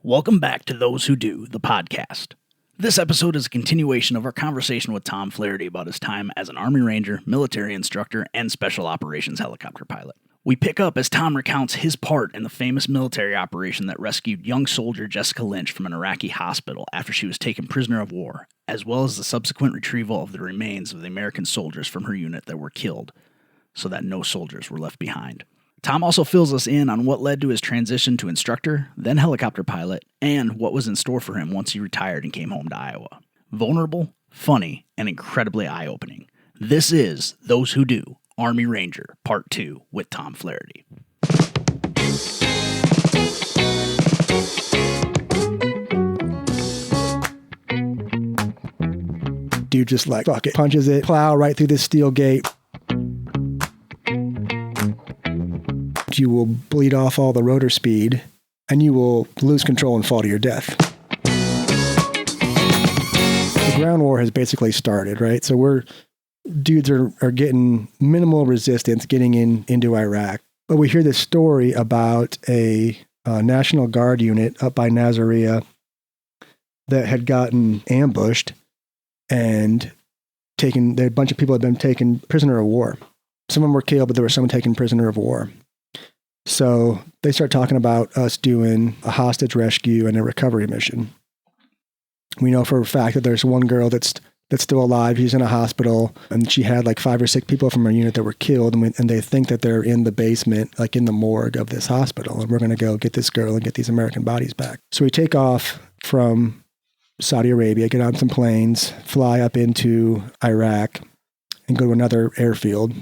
Welcome back to Those Who Do, the podcast. This episode is a continuation of our conversation with Tom Flaherty about his time as an Army Ranger, military instructor, and special operations helicopter pilot. We pick up as Tom recounts his part in the famous military operation that rescued young soldier Jessica Lynch from an Iraqi hospital after she was taken prisoner of war, as well as the subsequent retrieval of the remains of the American soldiers from her unit that were killed, so that no soldiers were left behind. Tom also fills us in on what led to his transition to instructor, then helicopter pilot, and what was in store for him once he retired and came home to Iowa. Vulnerable, funny, and incredibly eye-opening. This is Those Who Do, Army Ranger, Part 2 with Tom Flaherty. Dude just like, fuck it, punches it, plow right through this steel gate. You will bleed off all the rotor speed, and you will lose control and fall to your death. The ground war has basically started, right? So dudes are getting minimal resistance getting into Iraq. But we hear this story about a National Guard unit up by Nasiriyah that had gotten ambushed and a bunch of people had been taken prisoner of war. Some of them were killed, but there was someone taken prisoner of war. So they start talking about us doing a hostage rescue and a recovery mission. We know for a fact that there's one girl that's still alive. She's in a hospital, and she had like 5 or 6 people from her unit that were killed, and they think that they're in the basement, like in the morgue of this hospital, and we're going to go get this girl and get these American bodies back. So we take off from Saudi Arabia, get on some planes, fly up into Iraq, and go to another airfield,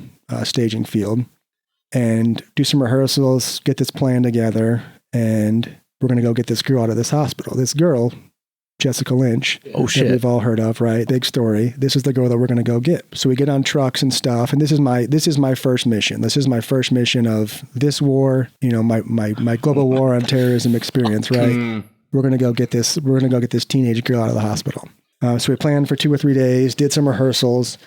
staging field, and do some rehearsals, get this plan together, and we're going to go get this girl out of this hospital. This girl, Jessica Lynch, that we've all heard of, right? Big story. This is the girl that we're going to go get. So we get on trucks and stuff, and this is my first mission. This is my first mission of this war, my global war on terrorism experience, right? We're going to go get this. We're going to go get this teenage girl out of the hospital. So we planned for 2 or 3 days, did some rehearsals,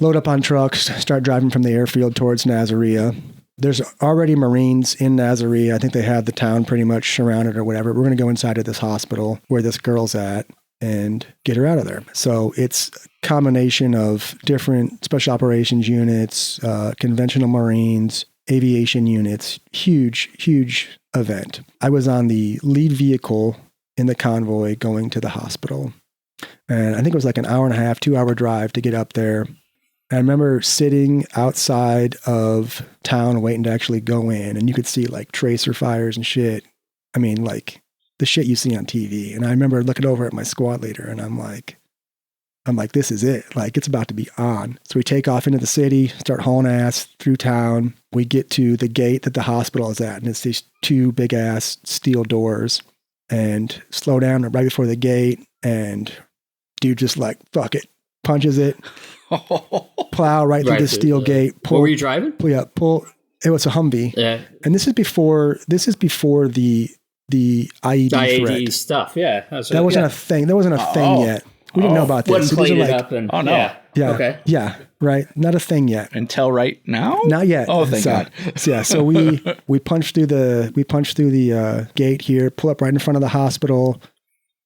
load up on trucks, start driving from the airfield towards Nasiriyah. There's already Marines in Nasiriyah. I think they have the town pretty much surrounded or whatever. We're going to go inside of this hospital where this girl's at and get her out of there. So it's a combination of different special operations units, conventional Marines, aviation units, huge event. I was on the lead vehicle in the convoy going to the hospital. And I think it was like an hour and a half, 2-hour drive to get up there. I remember sitting outside of town waiting to actually go in, and you could see like tracer fires and shit. I mean, like the shit you see on TV. And I remember looking over at my squad leader, and I'm like, this is it. Like, it's about to be on. So we take off into the city, start hauling ass through town. We get to the gate that the hospital is at, and it's these 2 big ass steel doors, and slow down right before the gate. And dude just like, fuck it, punches it. Plow right through the steel gate. What were you driving? Pull. It was a Humvee. Yeah. And this is before the IED threat stuff. Yeah. That wasn't a thing. That wasn't a thing yet. We didn't know about this. So these are like, oh no. Yeah. Okay. Yeah. Right. Not a thing yet. Until right now? Not yet. Oh, thank God. Yeah. So we punched through the gate here, pull up right in front of the hospital.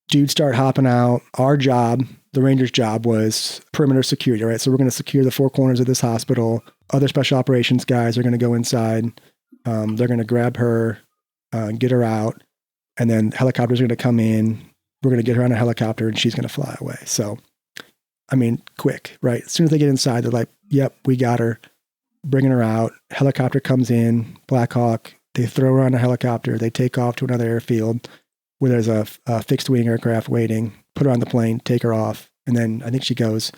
Dudes start hopping out. Our job, the Ranger's job, was perimeter security, right? So we're going to secure the 4 corners of this hospital. Other special operations guys are going to go inside. They're going to grab her, get her out, and then helicopters are going to come in. We're going to get her on a helicopter, and she's going to fly away. So, I mean, quick, right? As soon as they get inside, they're like, yep, we got her. Bringing her out. Helicopter comes in, Black Hawk. They throw her on a helicopter. They take off to another airfield where there's a fixed-wing aircraft waiting, put her on the plane, take her off, and then I think she goes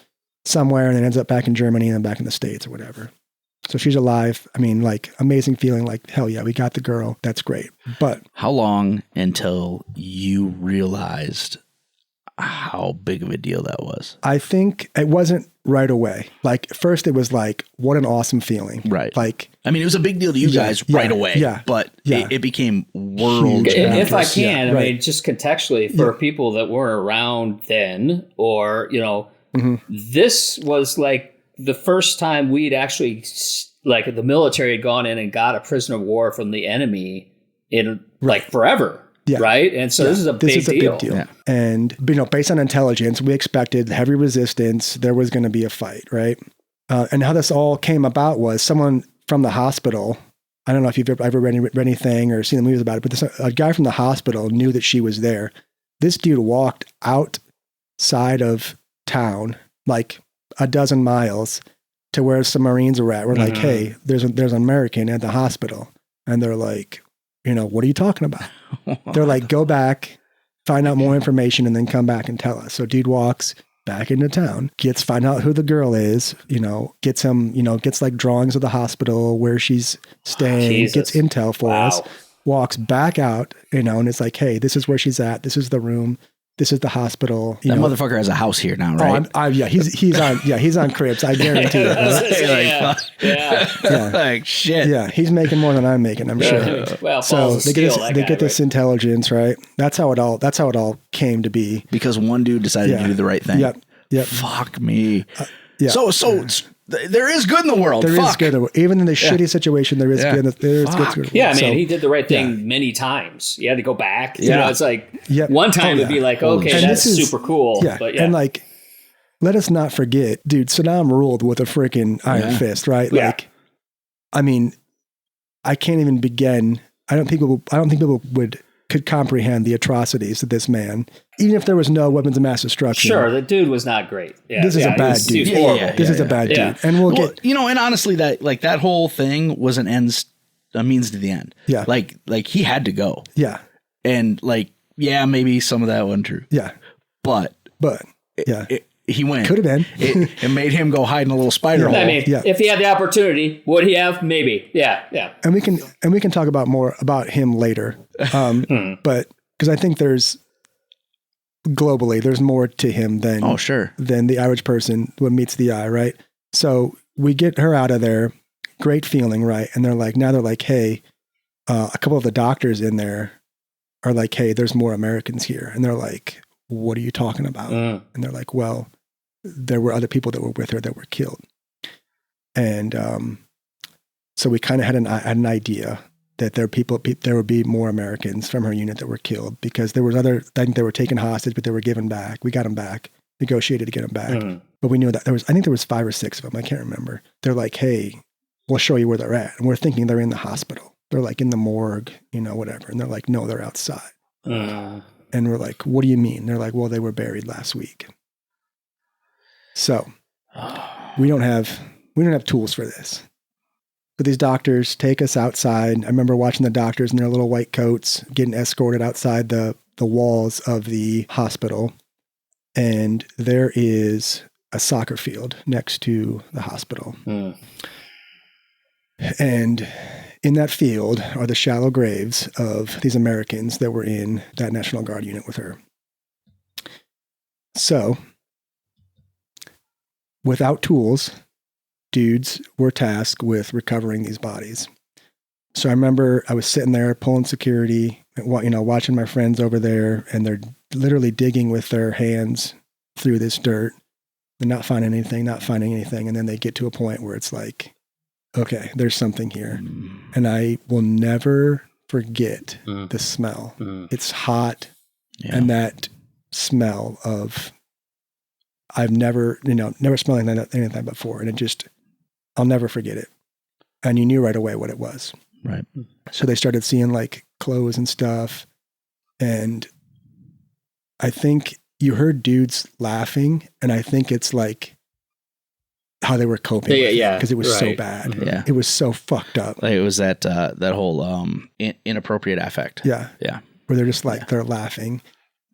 somewhere and then ends up back in Germany and then back in the States or whatever. So she's alive. I mean, like, amazing feeling, like, hell yeah, we got the girl. That's great. But how long until you realized how big of a deal that was? I think it wasn't right away. Like, first it was like, what an awesome feeling. Right. Like, I mean, it was a big deal to you guys right away. Yeah. But it became world. If I can, I mean, just contextually for people that weren't around then, or, this was like the first time we'd actually, like, the military had gone in and got a prisoner of war from the enemy in like forever. Yeah. Right. And so this is a big deal. Yeah. And, based on intelligence, we expected heavy resistance. There was going to be a fight. Right. And how this all came about was someone from the hospital. I don't know if you've ever read anything or seen the movies about it, but a guy from the hospital knew that she was there. This dude walked outside of town, like a dozen miles, to where some Marines were at. We're like, hey, there's an American at the hospital. And they're like, what are you talking about? They're like, go back, find out more information, and then come back and tell us. So dude walks back into town, find out who the girl is, gets like drawings of the hospital, where she's staying, gets intel for us, walks back out, and it's like, hey, this is where she's at. This is the room. This is the hospital. That motherfucker has a house here now, right? He's on cribs. I guarantee it. Yeah. Like shit. Yeah, he's making more than I'm making, I'm sure. Well, so they get this intelligence, right? That's how it all came to be. Because one dude decided to do the right thing. Yep. Fuck me. So there is good in the world. There is good. Even in the shitty situation, there is good. There is good. Yeah, man, he did the right thing many times. He had to go back. It's like one time it'd be like, okay, that's super cool. Yeah. But and like, let us not forget, dude, Saddam ruled with a freaking iron fist, right? Yeah. Like, I mean, I can't even begin. I don't think people could comprehend the atrocities of this man, even if there was no weapons of mass destruction. Sure, the dude was not great. Yeah, this is a bad dude. This is a bad dude. And we'll get, and honestly, that whole thing was a means to the end. Yeah. Like he had to go. Yeah. And maybe some of that wasn't true. Yeah. But he went. Could have been. It made him go hide in a little spider hole. I mean, if he had the opportunity, would he have? Maybe. Yeah. And we can talk about more about him later. But because I think there's more to him than than the average person when meets the eye, right? So we get her out of there, great feeling, right? And they're like, hey, a couple of the doctors in there are like, hey, there's more Americans here, and they're like, what are you talking about? And they're like, well, there were other people that were with her that were killed. And so we kind of had an idea that there would be more Americans from her unit that were killed, because there was I think they were taken hostage, but they were given back. We got them back, negotiated to get them back. But we knew that I think there was 5 or 6 of them. I can't remember. They're like, hey, we'll show you where they're at. And we're thinking they're in the hospital. They're like in the morgue, whatever. And they're like, no, they're outside. And we're like, what do you mean? They're like, well, they were buried last week. So we don't have tools for this. But these doctors take us outside. I remember watching the doctors in their little white coats getting escorted outside the walls of the hospital. And there is a soccer field next to the hospital. And in that field are the shallow graves of these Americans that were in that National Guard unit with her. So, without tools, dudes were tasked with recovering these bodies. So I remember I was sitting there pulling security, watching my friends over there, and they're literally digging with their hands through this dirt. They're not finding anything. And then they get to a point where it's like, okay, there's something here. And I will never forget the smell. It's hot. Yeah. And that smell of, I've never smelled anything before. And I'll never forget it. And you knew right away what it was. Right. So they started seeing like clothes and stuff. And I think you heard dudes laughing. And I think it's like, how they were coping because it was so bad. Yeah. It was so fucked up. Like it was that whole inappropriate affect. Yeah. Where they're just like they're laughing.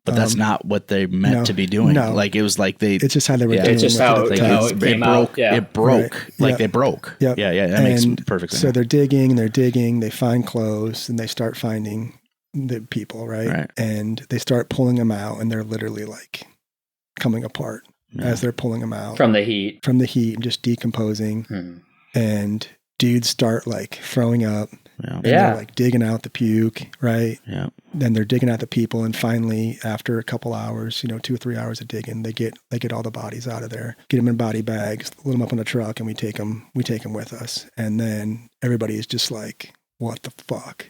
But that's not what they meant to be doing. No. Like it was like it's just how they were doing it. It's just how it came out. Yeah. It broke. Right. Like they broke. Yep. Yeah. That makes perfect sense. So they're digging, they find clothes, and they start finding the people, right? And they start pulling them out, and they're literally like coming apart. As they're pulling them out from the heat, and just decomposing, and dudes start like throwing up. And they're like digging out the puke, right? Yeah. Then they're digging out the people, and finally, after a couple hours, 2 or 3 hours of digging, they get all the bodies out of there, get them in body bags, load them up on a truck, and we take them with us. And then everybody is just like, "What the fuck?"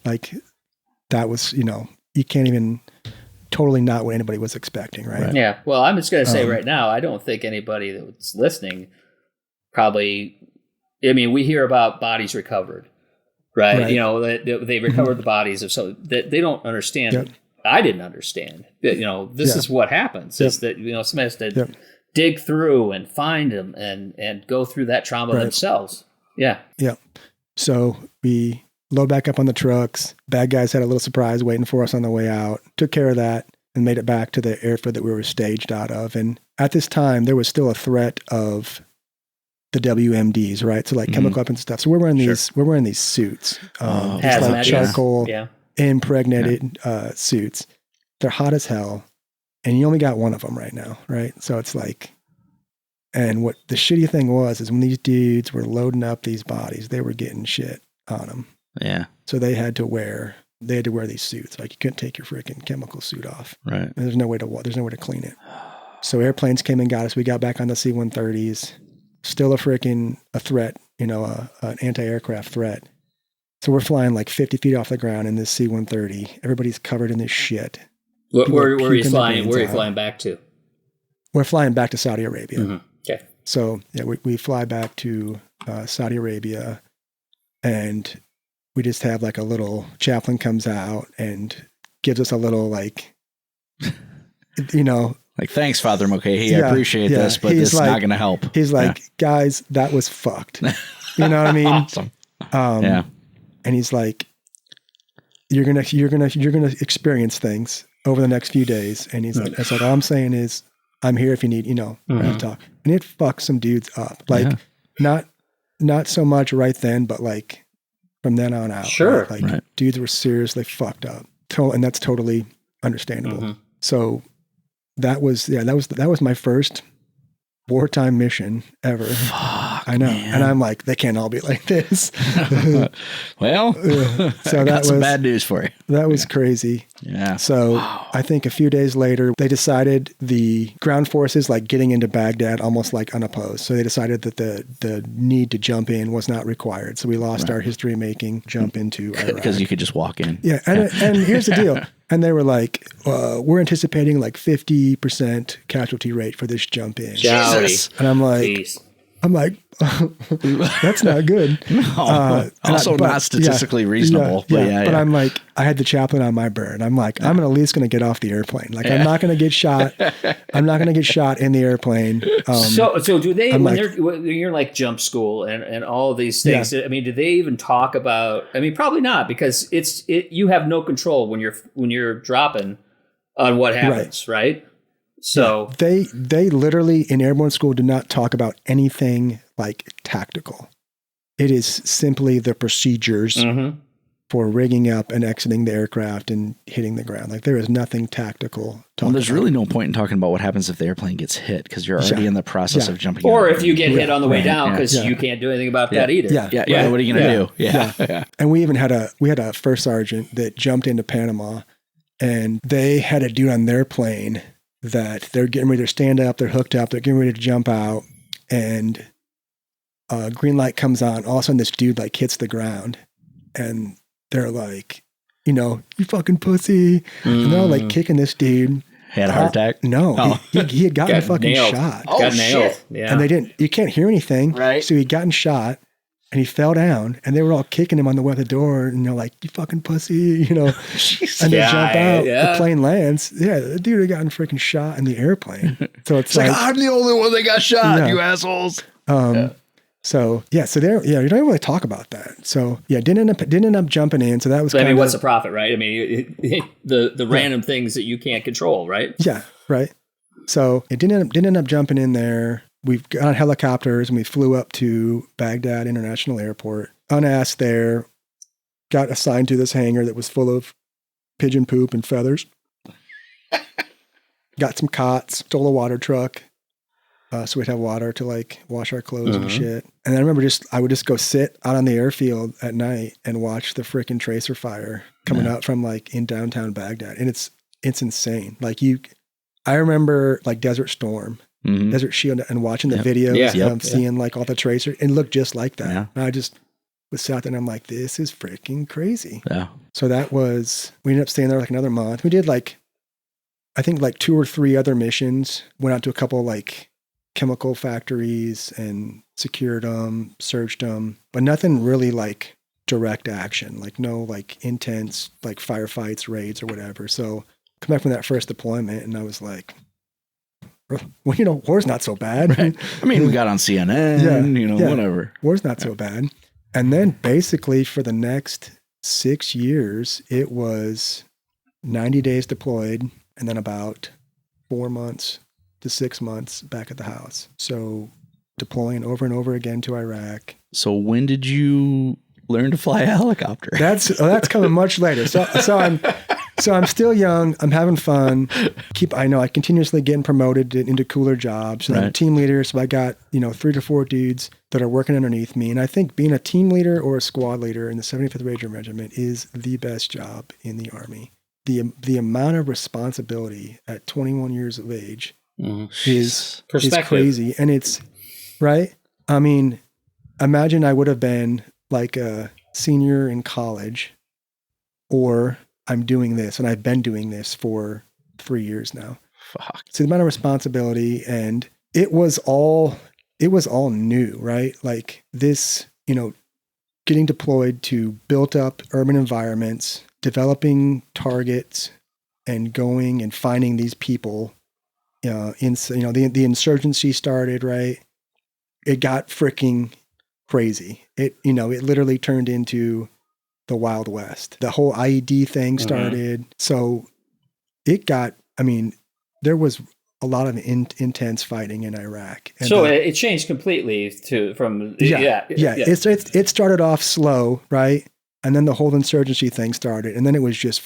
Like that was, you can't even, totally not what anybody was expecting, right? Yeah. Well, I'm just going to say right now, I don't think anybody that's listening probably, we hear about bodies recovered, right? They recovered the bodies of so that they don't understand. Yep. I didn't understand that, this is what happens is that, somebody has to dig through and find them and go through that trauma themselves. Yeah. Yeah. So we load back up on the trucks. Bad guys had a little surprise waiting for us on the way out. Took care of that and made it back to the airfield that we were staged out of. And at this time, there was still a threat of the WMDs, right? So like chemical weapons and stuff. So we're wearing these suits, just like charcoal impregnated suits. They're hot as hell, and you only got one of them right now, right? So it's like, and what the shitty thing was is when these dudes were loading up these bodies, they were getting shit on them. Yeah. So they had to wear these suits. Like you couldn't take your freaking chemical suit off. Right. And there's no way to clean it. So airplanes came and got us. We got back on the C-130s. Still a threat, an anti-aircraft threat. So we're flying like 50 feet off the ground in this C-130. Everybody's covered in this shit. Where are you flying? Where are you flying back to? We're flying back to Saudi Arabia. Mm-hmm. Okay. So yeah, we fly back to Saudi Arabia, and we just have like a little chaplain comes out and gives us a little like, like, thanks, Father Mulcahy. I appreciate this, but this is not going to help. He's like, guys, that was fucked. You know what I mean? Awesome. And he's like, you're gonna experience things over the next few days. And he's like, all I'm saying is, I'm here if you need, to talk. And it fucked some dudes up. Like, not so much right then, but like from then on out. Sure. Right? Like dudes were seriously fucked up. And that's totally understandable. Mm-hmm. So that was my first wartime mission ever. Fuck, I know. man. And I'm like, they can't all be like this. Well, so I got some bad news for you. That was crazy. Yeah. So I think a few days later, they decided the ground forces like getting into Baghdad almost like unopposed. So they decided that the need to jump in was not required. So we lost our history making jump into Iraq. Because you could just walk in. Yeah. And here's the deal. And they were like, we're anticipating like 50% casualty rate for this jump in. Jesus. And I'm like, Jeez. that's not good. No, also not statistically reasonable. But I'm like, I had the chaplain on my bird. I'm like, I'm at least going to get off the airplane. Like, I'm not going to get shot. I'm not going to get shot in the airplane. So do they, when you're like jump school and all of these things, do they even talk about, probably not, because you have no control when you're dropping on what happens, right? So they literally in airborne school do not talk about anything like tactical. It is simply the procedures for rigging up and exiting the aircraft and hitting the ground. Like there is nothing tactical. There's really no point in talking about what happens if the airplane gets hit because you're already in the process of jumping. Or if you get hit on the way down because you can't do anything about that either. Yeah. What are you going to do? Yeah. And we even had a first sergeant that jumped into Panama, and they had a dude on their plane that they're getting ready to stand up, they're hooked up, they're getting ready to jump out, and green light comes on. All of a sudden, this dude like hits the ground, and they're like, you fucking pussy, and they're all like kicking this dude. Had a heart attack? No, he had gotten fucking nailed. shot. Oh, got nailed. Yeah. And you can't hear anything, right? So he'd gotten shot. And he fell down, and they were all kicking him on the way to the door, and they're like, "You fucking pussy," and they jump out. The plane lands. Yeah, the dude had gotten freaking shot in the airplane. So it's like I'm the only one that got shot, you assholes. So there, you don't really talk about that. So didn't end up jumping in. So that was. What's the profit, right? The random things that you can't control, right? Yeah, right. So it didn't end up jumping in there. We got on helicopters and we flew up to Baghdad International Airport, unasked there, got assigned to this hangar that was full of pigeon poop and feathers. Got some cots, stole a water truck. So we'd have water to like wash our clothes and shit. And I remember I would just go sit out on the airfield at night and watch the freaking tracer fire coming out from like in downtown Baghdad. And it's insane. Like I remember like Desert Storm. Desert Shield and watching the videos, seeing like all the tracers, and looked just like that. And I just sat there and I'm like, this is freaking crazy. Yeah. So we ended up staying there like another month. We did I think 2 or 3 other missions, went out to a couple like chemical factories and secured them, searched them, but nothing really like direct action, like no like intense like firefights, raids or whatever. So come back from that first deployment and I was like, well, war's not so bad. Right. I mean, we got on CNN, whatever. War's not so bad. And then basically for the next 6 years, it was 90 days deployed and then about 4 months to 6 months back at the house. So deploying over and over again to Iraq. So when did you learn to fly a helicopter? That's coming much later. So I'm still young. I'm having fun. I continuously getting promoted into cooler jobs. And I'm a team leader. So I got, 3 to 4 dudes that are working underneath me. And I think being a team leader or a squad leader in the 75th Ranger Regiment is the best job in the Army. The amount of responsibility at 21 years of age is crazy. And it's right. I mean, imagine I would have been like a senior in college, or I'm doing this and I've been doing this for 3 years now. Fuck. So the amount of responsibility, and it was all new, right? Like this, getting deployed to built up urban environments, developing targets and going and finding these people, the insurgency started, right? It got freaking crazy. It literally turned into the Wild West. The whole IED thing started. So there was a lot of intense fighting in Iraq. And so it changed completely from. It started off slow, right? And then the whole insurgency thing started. And then it was just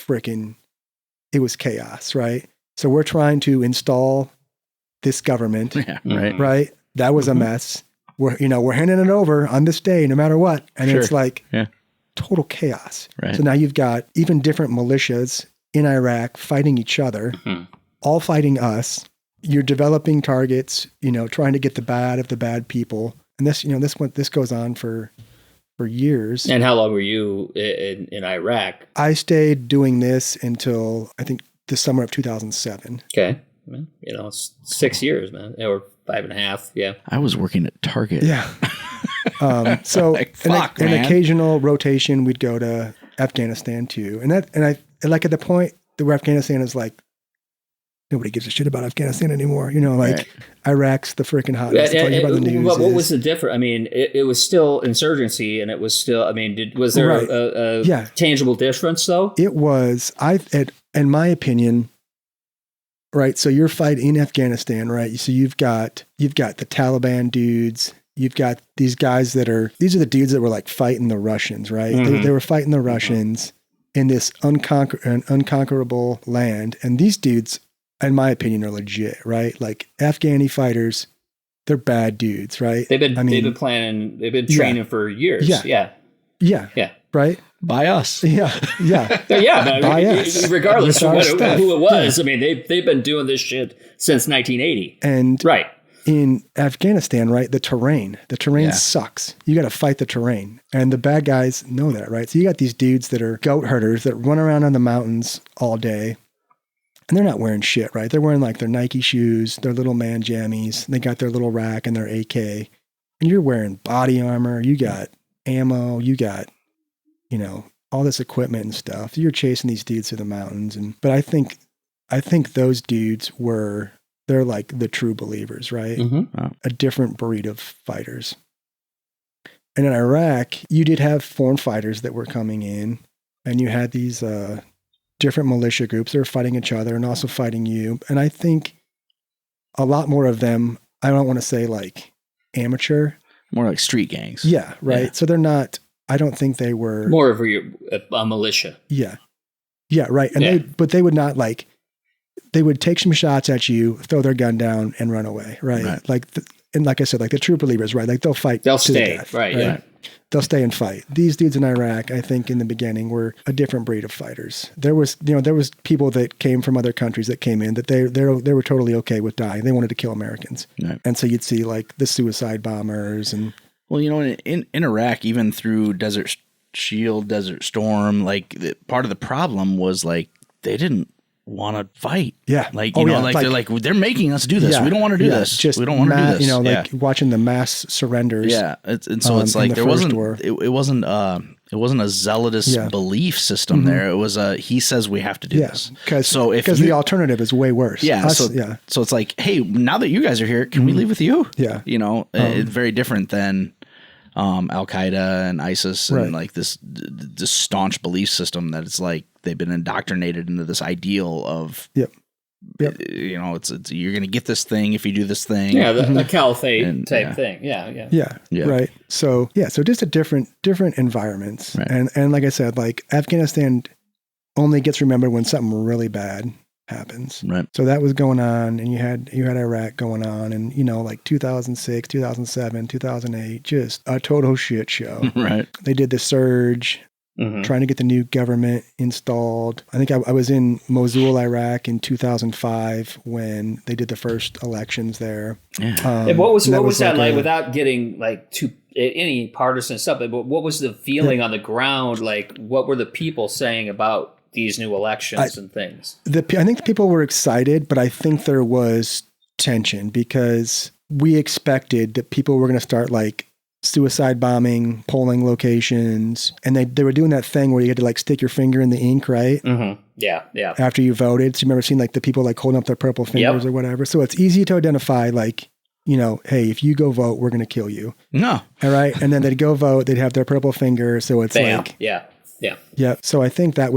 it was chaos, right? So we're trying to install this government, right? That was a mess. We're handing it over on this day, no matter what. And it's like total chaos. Right. So now you've got even different militias in Iraq fighting each other, all fighting us. You're developing targets, trying to get the bad of the bad people. And this goes on for years. And how long were you in Iraq? I stayed doing this until I think the summer of 2007. Okay. It's 6 years, man. Or 5.5. Yeah. I was working at Target. Yeah. So an occasional rotation, we'd go to Afghanistan too. And I like at the point where Afghanistan is like, nobody gives a shit about Afghanistan anymore. Iraq's the freaking hotness. About the news. What was the difference? I mean, it was still insurgency, and it was still. I mean, was there a tangible difference though? It was. In my opinion, right. So you're fighting in Afghanistan, right? So you've got the Taliban dudes. You've got these guys these are the dudes that were like fighting the Russians, right? They were fighting the Russians in this unconquerable land, and these dudes, in my opinion, are legit, right? Like Afghani fighters, they're bad dudes, right? They've been training for years. Yeah. Right? By us. Yeah. By us. Regardless of who it was. I mean, they've been doing this shit since 1980. And in Afghanistan, right, the terrain sucks. You got to fight the terrain. And the bad guys know that, right? So you got these dudes that are goat herders that run around on the mountains all day. And they're not wearing shit, right? They're wearing like their Nike shoes, their little man jammies. They got their little rack and their AK. And you're wearing body armor. You got ammo. You got, all this equipment and stuff. You're chasing these dudes through the mountains. But I think those dudes they're like the true believers, right? Wow. A different breed of fighters. And in Iraq, you did have foreign fighters that were coming in, and you had these different militia groups that were fighting each other and also fighting you. And I think a lot more of them, I don't want to say like amateur. More like street gangs. Yeah, right. Yeah. So they're not, I don't think they were. More of a militia. Yeah. Yeah, right. And they would not like, they would take some shots at you, throw their gun down and run away, right? Like, and like I said, like the true believers, right? Like they'll fight. They'll stay, right? Yeah. They'll stay and fight. These dudes in Iraq, I think in the beginning were a different breed of fighters. There was people that came from other countries that came in that they were totally okay with dying. They wanted to kill Americans. Right. And so you'd see like the suicide bombers and Well, in Iraq, even through Desert Shield, Desert Storm, like part of the problem was like they didn't want to fight. Yeah. Like, they're making us do this. Yeah. We don't want to do this. We don't want to do this. Like watching the mass surrenders. Yeah. And so it's like there wasn't, it wasn't a zealotous belief system there. It was he says we have to do this. Because the alternative is way worse. Yeah. So it's like, hey, now that you guys are here, can we leave with you? Yeah. It's very different than Al-Qaeda and ISIS and like this staunch belief system that it's like they've been indoctrinated into this ideal of, Yep. It's you're going to get this thing if you do this thing. Yeah, the caliphate type thing. Yeah. Right. So just a different environments. Right. And like I said, like Afghanistan only gets remembered when something really bad happens. Right. So that was going on, and you had Iraq going on, and like 2006, 2007, 2008, just a total shit show. Right. They did the surge, trying to get the new government installed. I think I was in Mosul, Iraq in 2005 when they did the first elections there. Yeah. And what was that like without getting like too any partisan stuff? But what was the feeling on the ground? Like, what were the people saying about these new elections and things? I think the people were excited, but I think there was tension because we expected that people were going to start like suicide bombing polling locations, and they were doing that thing where you had to like stick your finger in the ink, right? Mm-hmm. Yeah. After you voted, so you remember seeing like the people like holding up their purple fingers or whatever. So it's easy to identify like, hey, if you go vote, we're going to kill you. No. All right, and then they'd go vote, they'd have their purple finger, so it's like Yeah. So I think that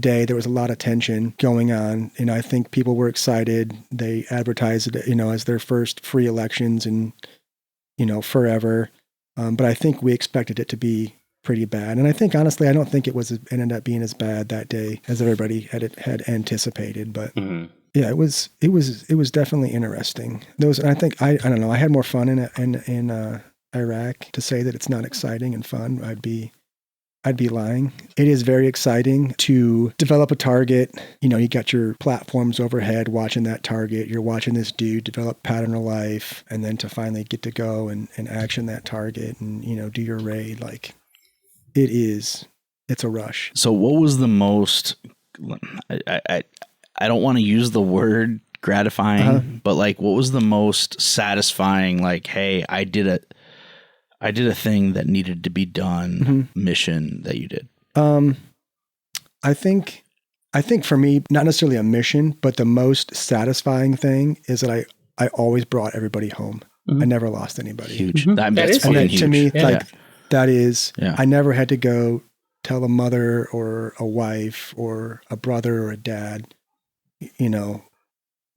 day there was a lot of tension going on. I think people were excited. They advertised it, as their first free elections in, forever. But I think we expected it to be pretty bad. And I think, honestly, I don't think it ended up being as bad that day as everybody had anticipated. But yeah, it was definitely interesting. I think, I don't know, I had more fun in Iraq. To say that it's not exciting and fun, I'd be lying. It is very exciting to develop a target. You got your platforms overhead watching that target. You're watching this dude develop pattern of life, and then to finally get to go and action that target and, do your raid. Like, it's a rush. So what was the most, I don't want to use the word gratifying, but like, what was the most satisfying, like, hey, I did a thing that needed to be done mission that you did? I think for me, not necessarily a mission, but the most satisfying thing is that I always brought everybody home. I never lost anybody. Huge. That's fucking huge. To me, that is, I never had to go tell a mother or a wife or a brother or a dad,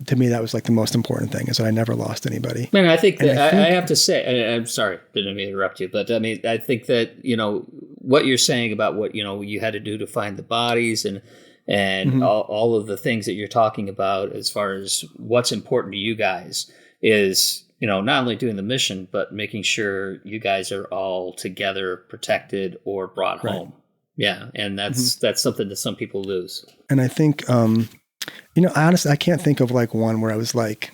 to me, that was like the most important thing is that I never lost anybody. Man, I think that I have to say, I'm sorry, didn't mean to interrupt you, but I mean, I think that, what you're saying about what, you had to do to find the bodies and all of the things that you're talking about as far as what's important to you guys is, not only doing the mission, but making sure you guys are all together, protected or brought home. Yeah. And that's something that some people lose. And I think, honestly, I can't think of like one where I was like,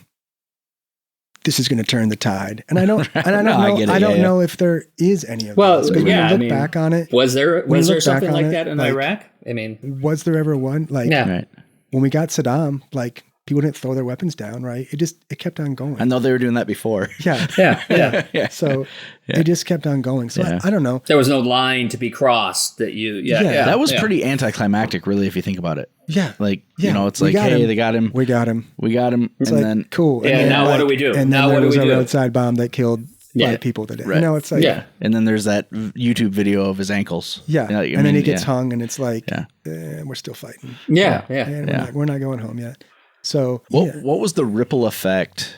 this is going to turn the tide. And I don't know if there is any of those. Because when you look back on it. Was there something like that in Iraq? I mean. Was there ever one? Like, when we got Saddam, like, people didn't throw their weapons down, right? It kept on going. I know they were doing that before. Yeah. So it just kept on going. So I don't know. There was no line to be crossed that you, That was pretty anticlimactic, really, if you think about it. Yeah. Like, it's like, hey, they got him. We got him. It's and like, then cool. Yeah. And now what do we do? And then there was a roadside bomb that killed 5 people today. Right. It's like, And then there's that YouTube video of his ankles. Yeah. And then he gets hung and it's like, we're still fighting. Yeah. And we're not going home yet. So what was the ripple effect?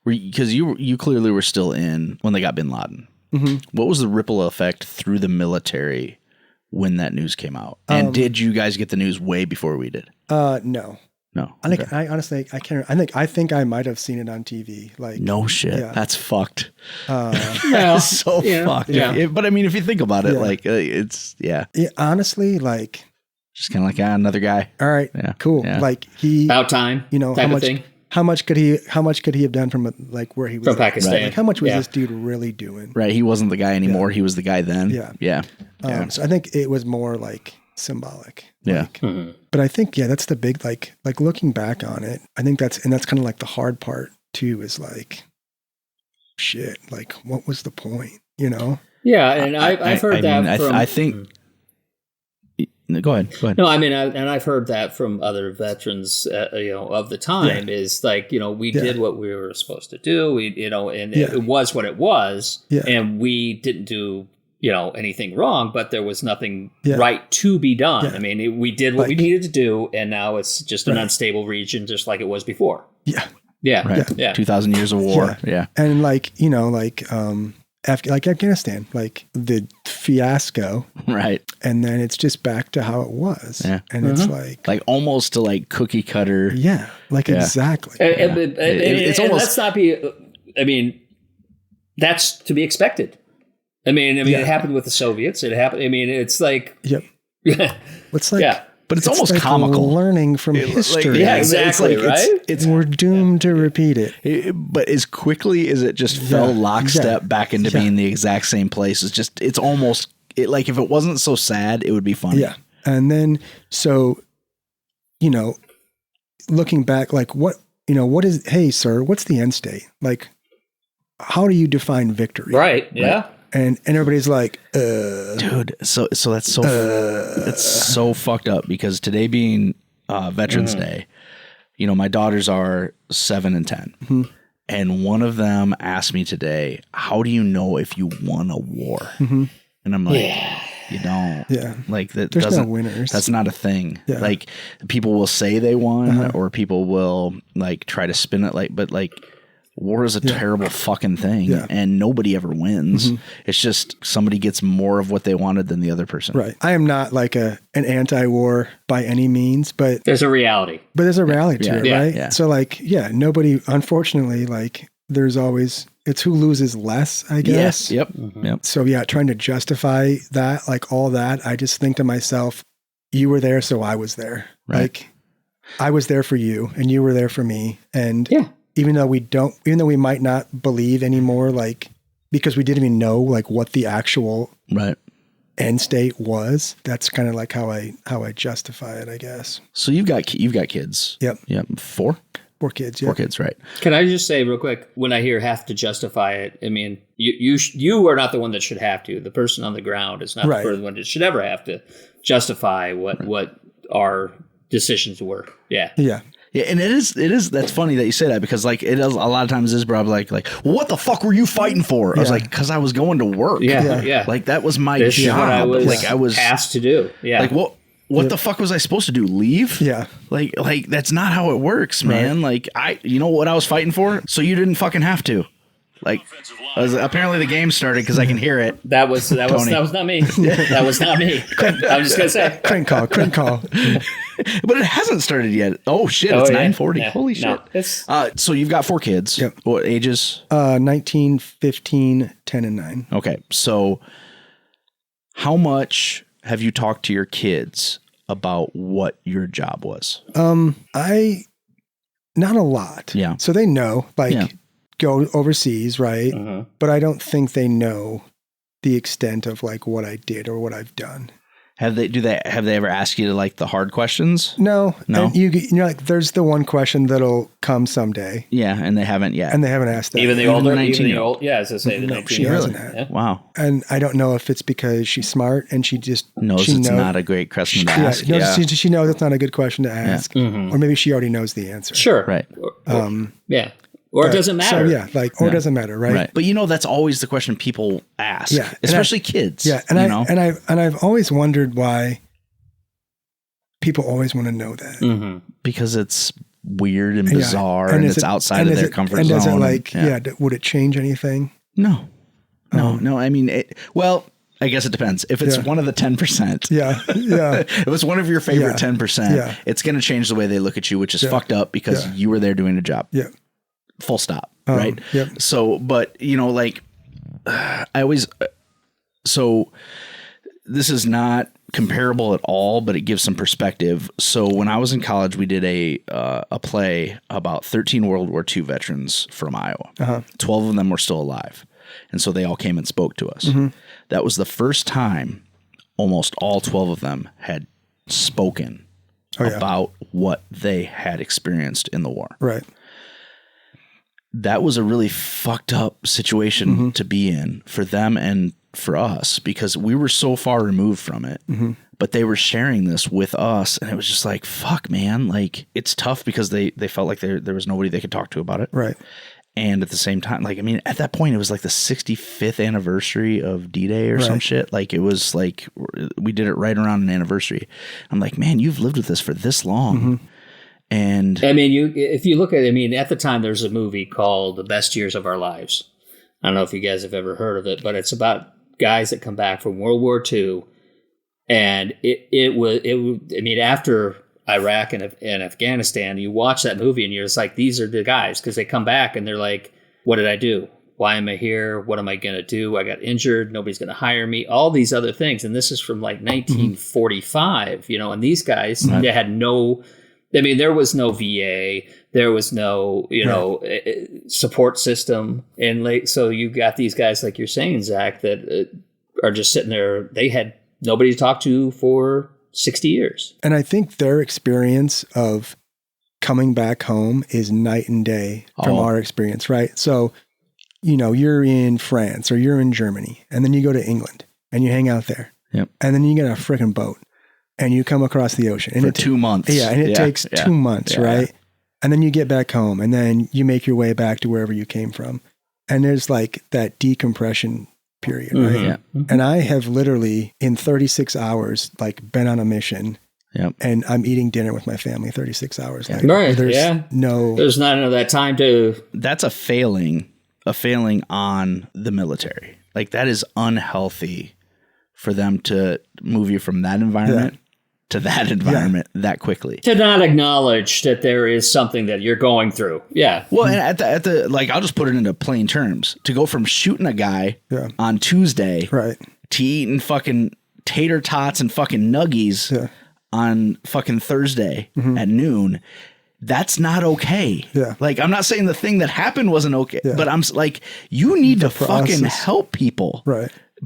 Because you clearly were still in when they got bin Laden. What was the ripple effect through the military when that news came out? And did you guys get the news way before we did? No. Okay. I honestly, I can't. I think I might have seen it on TV. Like, no shit. Yeah. That's fucked. That's so fucked. Yeah. But I mean, if you think about it, like it's honestly, like. Just kind of like, another guy. All right, cool. Yeah. Like he about time, how much? how much could he have done from like where he was from Pakistan? Right. Like how much was this dude really doing? Right. He wasn't the guy anymore. He was the guy then. Yeah. So I think it was more like symbolic. Yeah. Like, but I think, that's the big, like looking back on it, I think that's kind of like the hard part too, is like, shit, like what was the point, you know? Yeah. And I've heard that from... I think... Go ahead. No, I mean, I've heard that from other veterans, of the time is like, we did what we were supposed to do. It was what it was, and we didn't do, anything wrong, but there was nothing right to be done. Yeah. I mean, we did what we needed to do, and now it's just an unstable region, just like it was before. Yeah. Yeah. Right. Yeah. 2,000 years of war. Yeah. And like, like Afghanistan, like the fiasco, right? And then it's just back to how it was, and it's like almost to like cookie cutter, exactly. It's almost. Let's not be. I mean, that's to be expected. I mean, it happened with the Soviets. It happened. I mean, it's like, It's like, but it's almost like comical. Learning from history. Exactly. Right. We're doomed to repeat it. But as quickly as it just fell lockstep back into being the exact same place, it's almost like if it wasn't so sad, it would be funny. Yeah. And then, so, looking back, like what is, hey, sir, what's the end state? Like, how do you define victory? Right. Yeah. And everybody's like, dude, so that's so it's so fucked up because today being Veterans Day, my daughters are 7 and 10, and one of them asked me today, "How do you know if you won a war?" And I'm like, "You don't. Like that. There's no winners. That's not a thing. Like people will say they won, or people will like try to spin it but war is a terrible fucking thing, and nobody ever wins. It's just somebody gets more of what they wanted than the other person. Right. I am not like an anti-war by any means, but there's a reality. But there's a reality to it, right? Yeah. So like, nobody, unfortunately, like there's always, it's who loses less, I guess. Yep. So trying to justify that, like all that, I just think to myself, you were there, so I was there. Right. Like I was there for you and you were there for me. And even though we might not believe anymore, like, because we didn't even know like what the actual end state was, that's kind of like how I justify it, I guess. So you've got kids. Yep. 4 kids. 4 kids. Right. Can I just say real quick, when I hear have to justify it, I mean, you are not the one that should have to. The person on the ground is not the one that should ever have to justify what our decisions were. Yeah. Yeah. Yeah, and it is. That's funny that you say that because like it is a lot of times is bro like well, what the fuck were you fighting for? I was like, because I was going to work. Yeah. Like that was my this job. Is what I was asked to do. Yeah. Like what the fuck was I supposed to do? Leave? Yeah. Like that's not how it works, man. Like you know what I was fighting for? So you didn't fucking have to. Like apparently the game started because I can hear it. That was not me. That was not me. I'm just gonna say crank call. But it hasn't started yet. Oh shit! It's 9:40. Yeah. Holy shit! So you've got 4 kids. Yep. What ages? 19, 15, 10, and 9. Okay. So how much have you talked to your kids about what your job was? Not a lot. Yeah. So they know, go overseas, right? But I don't think they know the extent of like what I did or what I've done. Have they ever asked you to like the hard questions? No. And you're like, there's the one question that'll come someday. Yeah, and they haven't yet. And they haven't asked that. Even the older 19-year-old. Yeah, as I say, the 19-year-old. She hasn't had. Yeah. Wow. And I don't know if it's because she's smart and she just knows it's not a great question to ask. She knows it's not a good question to ask, or maybe she already knows the answer. Sure. Right. Yeah. Or it doesn't matter. So it doesn't matter, right? Right. But that's always the question people ask. Yeah. Especially kids. Yeah. And I've always wondered why people always want to know that. Because it's weird and bizarre and it's outside of their comfort zone. And does it would it change anything? No. I mean, I guess it depends. If it's one of the 10%. Yeah. If it's one of your favorite 10%, it's going to change the way they look at you, which is fucked up because you were there doing a job. Yeah. Full stop. Right. Yep. So, but I always, so this is not comparable at all, but it gives some perspective. So when I was in college, we did a play about 13 World War II veterans from Iowa. 12 of them were still alive. And so they all came and spoke to us. That was the first time almost all 12 of them had spoken about what they had experienced in the war. Right. That was a really fucked up situation to be in for them and for us, because we were so far removed from it, but they were sharing this with us, and it was just like, fuck, man. Like, it's tough because they felt like there was nobody they could talk to about it. Right. And at the same time, like, I mean, at that point, it was like the 65th anniversary of D-Day or some shit. Like, it was like, we did it right around an anniversary. I'm like, man, you've lived with this for this long. And I mean, if you look at it, I mean, at the time, there's a movie called The Best Years of Our Lives. I don't know if you guys have ever heard of it, but it's about guys that come back from World War II. And it was, I mean, after Iraq and Afghanistan, you watch that movie and you're just like, these are the guys, because they come back and they're like, what did I do? Why am I here? What am I going to do? I got injured. Nobody's going to hire me. All these other things. And this is from like 1945, you know, and these guys, they had no, I mean, there was no VA, there was no, you know, support system. And like, so you got these guys, like you're saying, Zach, that are just sitting there. They had nobody to talk to for 60 years. And I think their experience of coming back home is night and day from our experience, right? So, you know, you're in France or you're in Germany, and then you go to England and you hang out there. Yep. And then you get a freaking boat and you come across the ocean. And for 2 months. Yeah, and it takes 2 months, right? And then you get back home, and then you make your way back to wherever you came from. And there's like that decompression period, right? And I have literally in 36 hours, like been on a mission. And I'm eating dinner with my family 36 hours later. Right. There's not enough that time to. That's a failing on the military. Like, that is unhealthy for them to move you from that environment to that environment that quickly. To not acknowledge that there is something that you're going through. Yeah. Well, and at the like, I'll just put it into plain terms. To go from shooting a guy on Tuesday to eating fucking tater tots and fucking nuggies on fucking Thursday at noon, that's not okay. Like, I'm not saying the thing that happened wasn't okay, but I'm like, you need to fucking help people.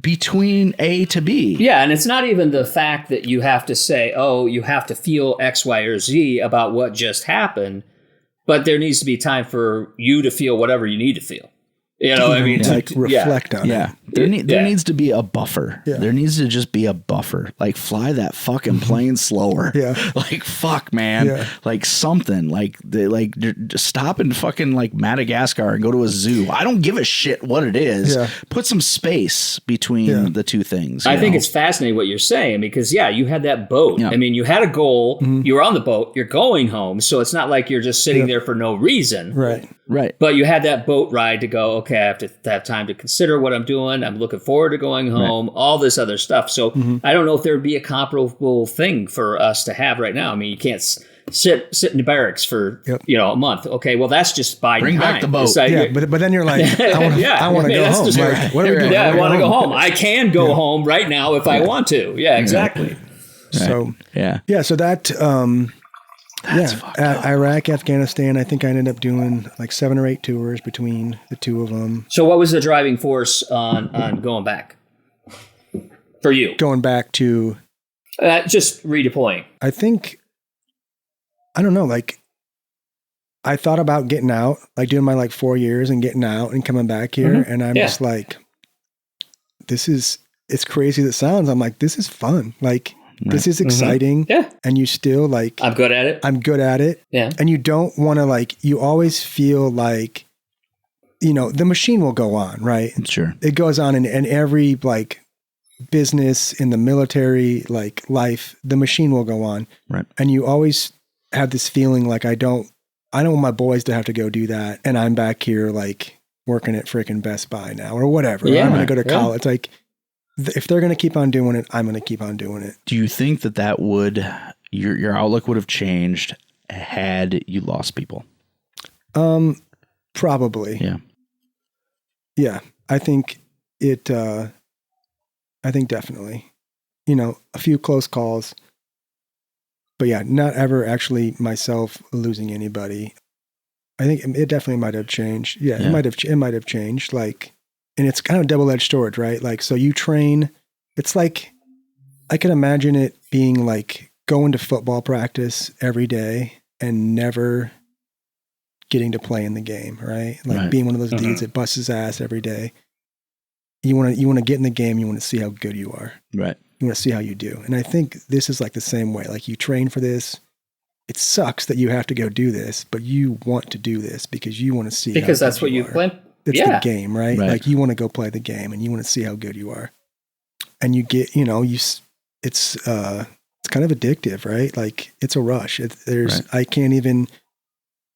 Between A to B. Yeah, and it's not even the fact that you have to say, oh, you have to feel X, Y, or Z about what just happened, but there needs to be time for you to feel whatever you need to feel. You know, I mean, like reflect on it. There needs to be a buffer. There needs to just be a buffer. Like, fly that fucking plane slower. Like, fuck, man. Like, something. Like, just stop in fucking like Madagascar and go to a zoo. I don't give a shit what it is. Put some space between the two things. I think it's fascinating what you're saying, because you had that boat. I mean, you had a goal. You were on the boat. You're going home, so it's not like you're just sitting there for no reason. Right. But you had that boat ride to go, okay, I have to have time to consider what I'm doing. I'm looking forward to going home, all this other stuff. So I don't know if there would be a comparable thing for us to have right now. I mean, you can't sit in the barracks for, a month. Okay, well, that's just biding Bring time. back the boat. Like, but then you're like, I want to go home. Like, what are we doing? I want to go home. I can go home right now if I want to. Yeah, exactly. So, so that... Iraq, Afghanistan, I think I ended up doing like 7 or 8 tours between the two of them. So what was the driving force on going back for you? Going back to... just redeploying. I think, I don't know, like I thought about getting out, like doing my like 4 years and getting out and coming back here. And I'm just like, it's crazy as it sounds. I'm like, this is fun. Like, this is exciting. And you still like... I'm good at it. Yeah. And you don't want to like... You always feel like, the machine will go on, right? Sure. It goes on in every like business in the military, like life, the machine will go on. Right. And you always have this feeling like I don't want my boys to have to go do that. And I'm back here like working at freaking Best Buy now or whatever. I'm going to go to college. It's like... If they're going to keep on doing it, I'm going to keep on doing it. Do you think that would, your outlook would have changed had you lost people? Probably. Yeah. Yeah. I think definitely. a few close calls. But yeah, not ever actually myself losing anybody. I think it definitely might have changed. Yeah, it might have changed. Like, and it's kind of double-edged sword, right? Like, so you train, it's like, I can imagine it being like going to football practice every day and never getting to play in the game, right? Like being one of those dudes that busts his ass every day. You want to get in the game. You want to see how good you are. Right. You want to see how you do. And I think this is like the same way. Like, you train for this. It sucks that you have to go do this, but you want to do this because you want to see. Because that's what you play. It's the game, right? Like, you want to go play the game and you want to see how good you are. And you get, it's kind of addictive, right? Like, it's a rush. I don't think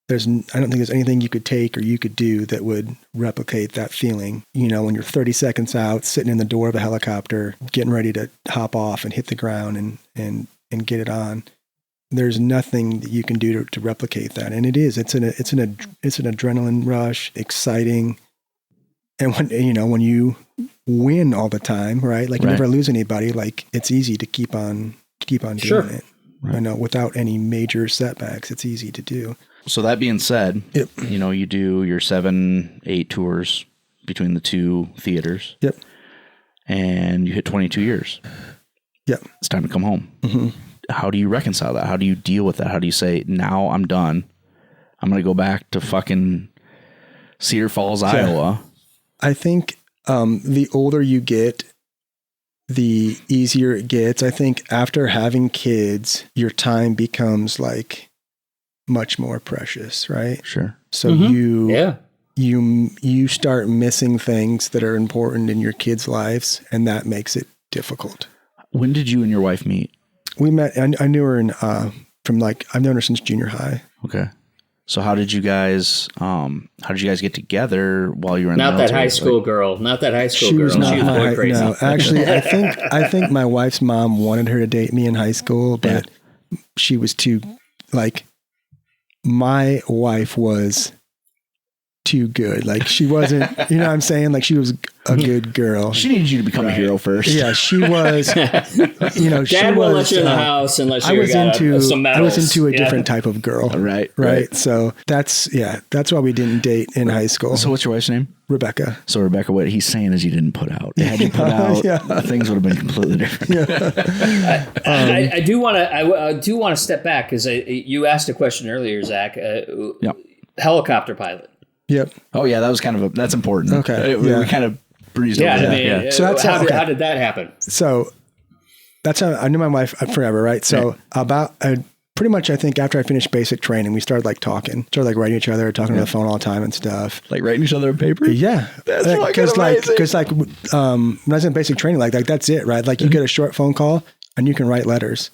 there's anything you could take or you could do that would replicate that feeling. When you're 30 seconds out, sitting in the door of a helicopter, getting ready to hop off and hit the ground and get it on. There's nothing that you can do to replicate that. And it's an adrenaline rush, exciting. And when you win all the time, right? Like, you never lose anybody, like, it's easy to keep on doing it. Right. Without any major setbacks, it's easy to do. So that being said, you do your 7-8 tours between the two theaters. Yep. And you hit 22 years. Yep. It's time to come home. Mm-hmm. How do you reconcile that? How do you deal with that? How do you say, now I'm done. I'm going to go back to fucking Cedar Falls, Iowa. I think the older you get, the easier it gets. I think after having kids, your time becomes like much more precious, right? Sure. So you start missing things that are important in your kids' lives, and that makes it difficult. When did you and your wife meet? We met, I knew her I've known her since junior high. Okay. So how did you guys get together while you were in the military? Not that high school girl. She was boy crazy. No, actually, I think my wife's mom wanted her to date me in high school, but she was too, like, my wife was too good. Like, she wasn't, you know what I'm saying? Like, she was a good girl. She needed you to become a hero first. Yeah, she was, Dad won't let you in the house unless you got some medals. I was into a different type of girl. Right. So that's why we didn't date in high school. So what's your wife's name? Rebecca. So Rebecca, what he's saying is you didn't put out. Had you put out, things would have been completely different. I do want to step back because you asked a question earlier, Zach. Helicopter pilot. Yep. Oh yeah, that was that's important. Okay. We kind of breezed over that. So that's how did that happen? So that's how I knew my wife forever, right? So about pretty much, I think after I finished basic training, we started like talking, writing each other, talking on the phone all the time and stuff. Like writing each other on paper? Yeah. That's because when I was in basic training, like that's it, right? Like, you get a short phone call and you can write letters.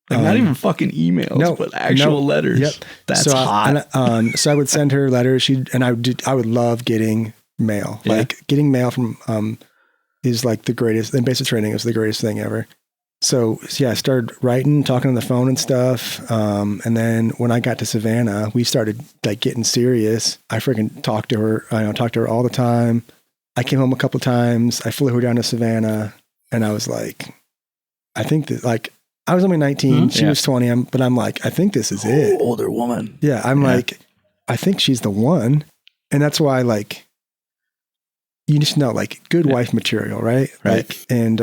Like, not even fucking emails, but actual letters. Yep. That's hot. So I would send her letters. I would love getting mail. Yeah. Like, getting mail from is like the greatest. In basic training, is the greatest thing ever. So I started writing, talking on the phone and stuff. And then when I got to Savannah, we started like getting serious. I freaking talked to her. I talked to her all the time. I came home a couple of times. I flew her down to Savannah, and I was like, I think that, like, I was only 19. She was 20. But I'm like, I think this is it. Older woman. Yeah. I'm like, I think she's the one. And that's why, like, you just know, like, good wife material, right? Like, and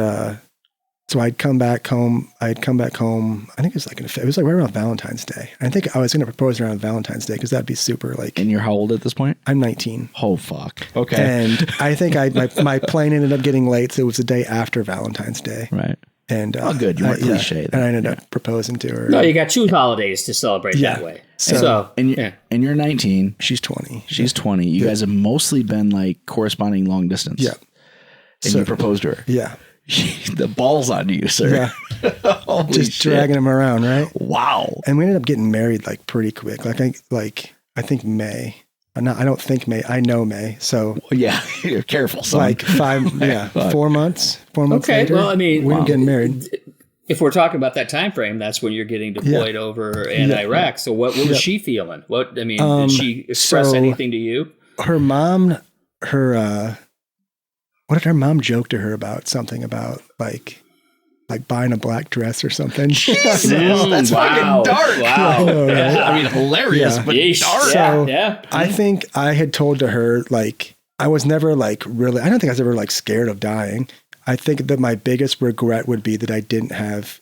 so I'd come back home. I think it was like right around Valentine's Day. I think I was going to propose around Valentine's Day because that'd be super, like. And you're how old at this point? I'm 19. Oh, fuck. Okay. And I think my plane ended up getting late, so it was the day after Valentine's Day. Right. And good. You weren't cliche. And I ended up proposing to her. No, you got 2 holidays to celebrate that way. And you're 19. She's 20. She's 20. You guys have mostly been like corresponding long distance. Yeah. And you proposed to her. Yeah. The ball's on you, sir. Yeah. Just dragging him around, right? Wow. And we ended up getting married like pretty quick. I think May. I don't think May. I know May. So yeah, you're careful. Son. Like 4 months. 4 months okay, later. Well, I mean, we were getting married. If we're talking about that time frame, that's when you're getting deployed over in Iraq. So what was she feeling? Did she express anything to you? Her mom, what did her mom joke to her about? Something about like like buying a black dress or something. That's fucking dark. Wow. I mean, hilarious, but dark. So I think I had told to her, like, I was never like really, I don't think I was ever like scared of dying. I think that my biggest regret would be that I didn't have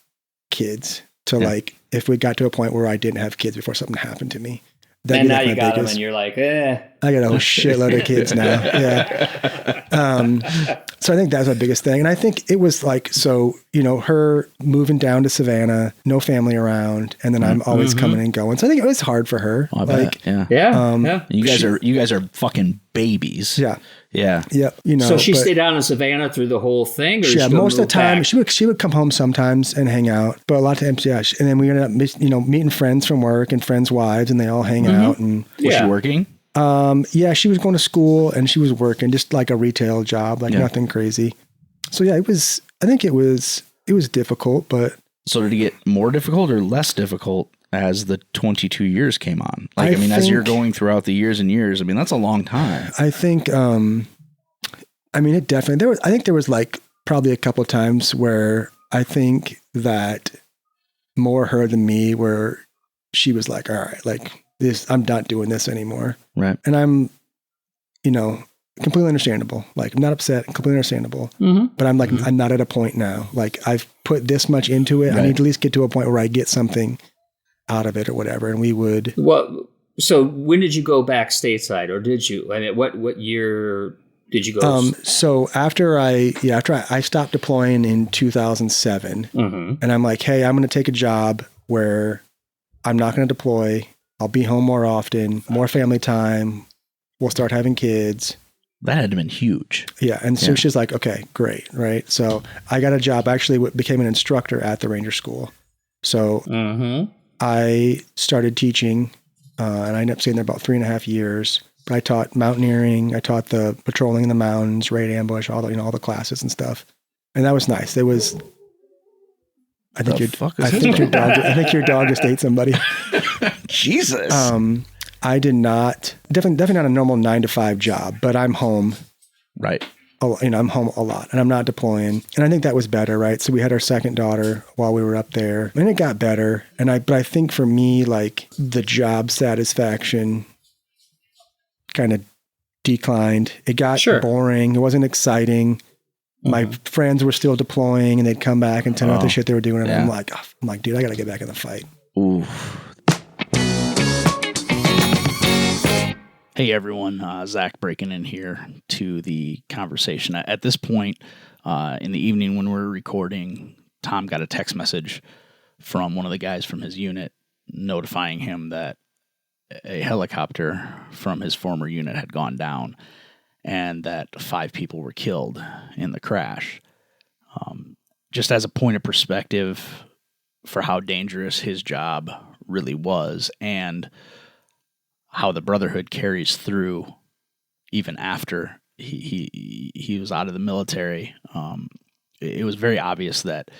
kids. So like, if we got to a point where I didn't have kids before something happened to me. And now you got them and you're like, I got a whole shitload of kids now. So I think that's my biggest thing. And I think it was like, so, you know, her moving down to Savannah, no family around. And then I'm always coming and going. So I think it was hard for her. I like, bet. You guys are fucking babies. Yeah. You know, so she stayed down in Savannah through the whole thing? Or most of the time she would come home sometimes and hang out, but a lot of times, and then we ended up, you know, meeting friends from work and friends' wives, and they all hang out. And was she working? She was going to school and she was working, just like a retail job, like nothing crazy. So I think it was difficult, but. So did it get more difficult or less difficult as the 22 years came on? Like, I mean, as you're going throughout the years and years, I mean, that's a long time. I think, it definitely, there was like probably a couple of times where I think that more her than me, where she was like, all right, like this, I'm not doing this anymore. Right. And I'm, you know, completely understandable. Like, I'm not upset, completely understandable. But I'm like, I'm not at a point now. Like, I've put this much into it. Right. I need to at least get to a point where I get something out of it or whatever. And we would. Well, so when did you go back stateside, or did you? I mean, what year did you go? So after I stopped deploying in 2007, and I'm like, hey, I'm going to take a job where I'm not going to deploy. I'll be home more often, more family time. We'll start having kids. That had been huge. Yeah. And so she's like, okay, great. Right. So I got a job, actually became an instructor at the Ranger School. So I started teaching, and I ended up staying there about 3.5 years. But I taught mountaineering. I taught the patrolling in the mountains, raid ambush, all the classes and stuff. And that was nice. It was. I think your dog just ate somebody. Jesus. I did not, definitely not a normal 9-to-5 job, but I'm home. Right. Oh, you know, I'm home a lot and I'm not deploying. And I think that was better, right? So we had our second daughter while we were up there, and it got better. But I think for me, like, the job satisfaction kind of declined. It got boring. It wasn't exciting. My friends were still deploying and they'd come back and tell me what the shit they were doing. And I'm like, dude, I got to get back in the fight. Ooh. Hey everyone, Zach breaking in here to the conversation. At this point in the evening when we're recording, Tom got a text message from one of the guys from his unit notifying him that a helicopter from his former unit had gone down and that 5 people were killed in the crash. Just as a point of perspective for how dangerous his job really was, and how the Brotherhood carries through even after he was out of the military. It was very obvious that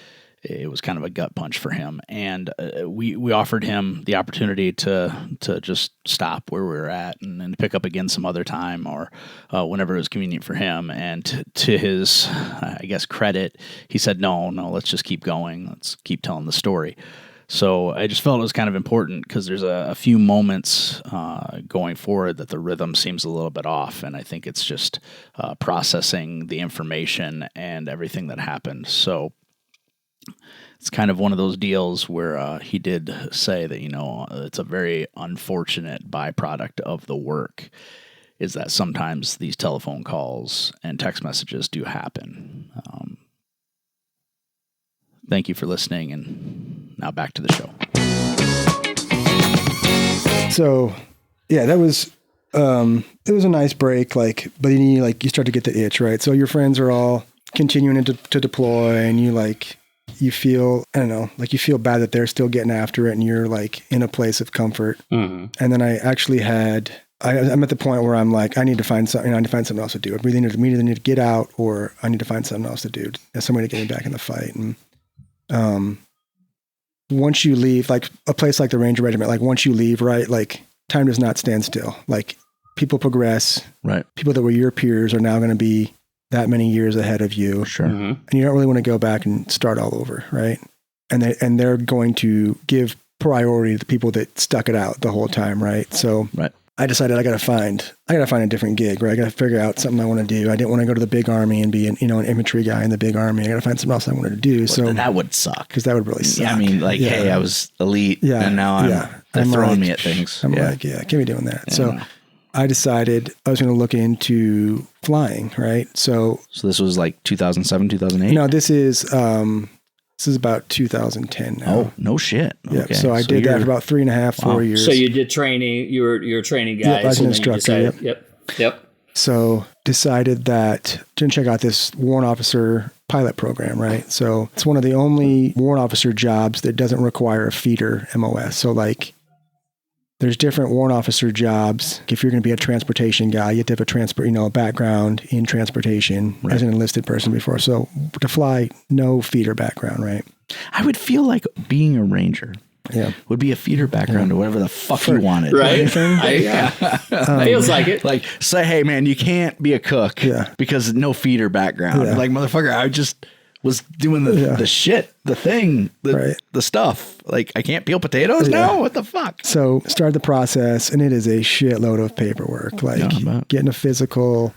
it was kind of a gut punch for him, and we offered him the opportunity to just stop where we were at and pick up again some other time, or whenever it was convenient for him. And to his, I guess, credit, he said, no, let's just keep going. Let's keep telling the story. So I just felt it was kind of important because there's a few moments going forward that the rhythm seems a little bit off, and I think it's just processing the information and everything that happened. So it's kind of one of those deals where he did say that, it's a very unfortunate byproduct of the work is that sometimes these telephone calls and text messages do happen. Thank you for listening, and now back to the show. So, yeah, that was it was a nice break. But then you start to get the itch, right? So your friends are all continuing to deploy, and you feel, I don't know, you feel bad that they're still getting after it, and you're in a place of comfort. And then I actually I'm at the point where I'm like, I need to find something. I need to find something else to do. I either need to get out, or I need to find something else to do. Some way to get me back in the fight. And once you leave, a place like the Ranger Regiment, once you leave, right, time does not stand still. People progress. Right. People that were your peers are now going to be that many years ahead of you. Sure. And you don't really want to go back and start all over, right? And they're going to give priority to the people that stuck it out the whole time, right? So I decided I got to find a different gig, right? I got to figure out something I want to do. I didn't want to go to the big army and be an infantry guy in the big army. I got to find something else I wanted to do. Well, so that would suck. Because that would really suck. Yeah, I mean, like, hey, I was elite, and now they're throwing me at things. I'm like, can't be doing that. So I decided I was going to look into flying, right? So this was like 2007, 2008? No, this is about 2010 now. Oh, no shit. Yeah. Okay. So I did that for about 3.5, 4 years. So you did training. You were a training guy. Yep, I was an instructor. Yep. So decided that to check out this warrant officer pilot program, right? So it's one of the only warrant officer jobs that doesn't require a feeder MOS. So like there's different warrant officer jobs. If you're going to be a transportation guy, you have to have a background in transportation as an enlisted person before. So to fly, no feeder background, right? I would feel like being a ranger would be a feeder background to whatever the fuck you wanted. Right? Feels like it. Like, say, hey, man, you can't be a cook because no feeder background. Like, motherfucker, I just was doing the shit, the thing, the stuff. Like, I can't peel potatoes now? What the fuck? So started the process, and it is a shitload of paperwork. Like getting a physical.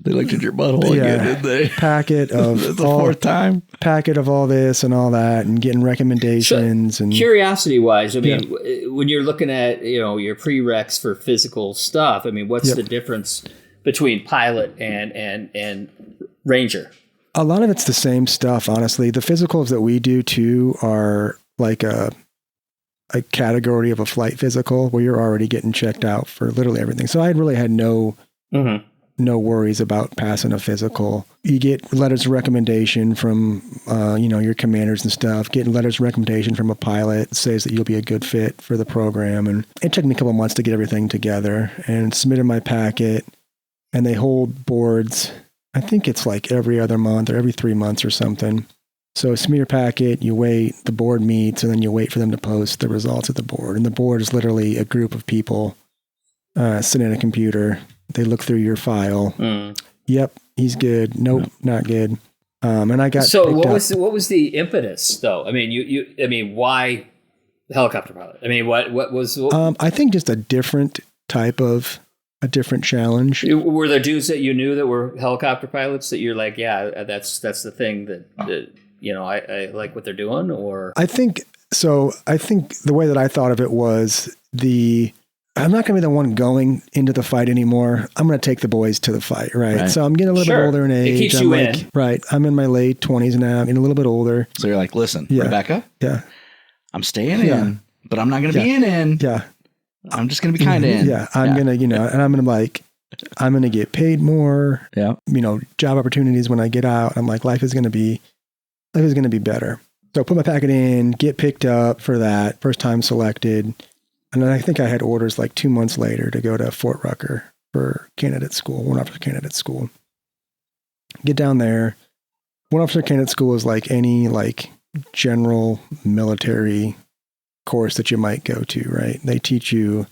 They looked at your butthole again, didn't they? Packet of the fourth time. Packet of all this and all that, and getting recommendations. So, and curiosity-wise, I mean, when you're looking at your prereqs for physical stuff, I mean, what's the difference between pilot and ranger? A lot of it's the same stuff, honestly. The physicals that we do too are like a category of a flight physical where you're already getting checked out for literally everything. So I really had no worries about passing a physical. You get letters of recommendation from, your commanders and stuff. Getting letters of recommendation from a pilot says that you'll be a good fit for the program. And it took me a couple months to get everything together and submitted my packet. And they hold boards. I think it's like every other month or every 3 months or something. So submit your packet, you wait, the board meets, and then you wait for them to post the results of the board. And the board is literally a group of people sitting at a computer. They look through your file. Yep, he's good. Nope, not good. And I got so what was the impetus though? I mean, why helicopter pilot? I mean, what was? I think just a different challenge. Were there dudes that you knew that were helicopter pilots that you're like, yeah, that's the thing that I like what they're doing? Or I think so. I think the way that I thought of it was I'm not going to be the one going into the fight anymore. I'm going to take the boys to the fight, right? So I'm getting a little bit older in age. It keeps you in. Right. I'm in my late 20s now. I'm getting a little bit older. So you're like, listen, Rebecca, I'm staying in, but I'm not going to be in. Yeah. I'm just going to be kind of in. Yeah. I'm going to, and I'm going to get paid more. Yeah. Job opportunities when I get out. I'm like, life is going to be better. So put my packet in, get picked up for that. First time selected. And then I think I had orders like 2 months later to go to Fort Rucker for candidate school, warrant officer candidate school. Get down there. Warrant officer candidate school is like any general military course that you might go to, right? They teach you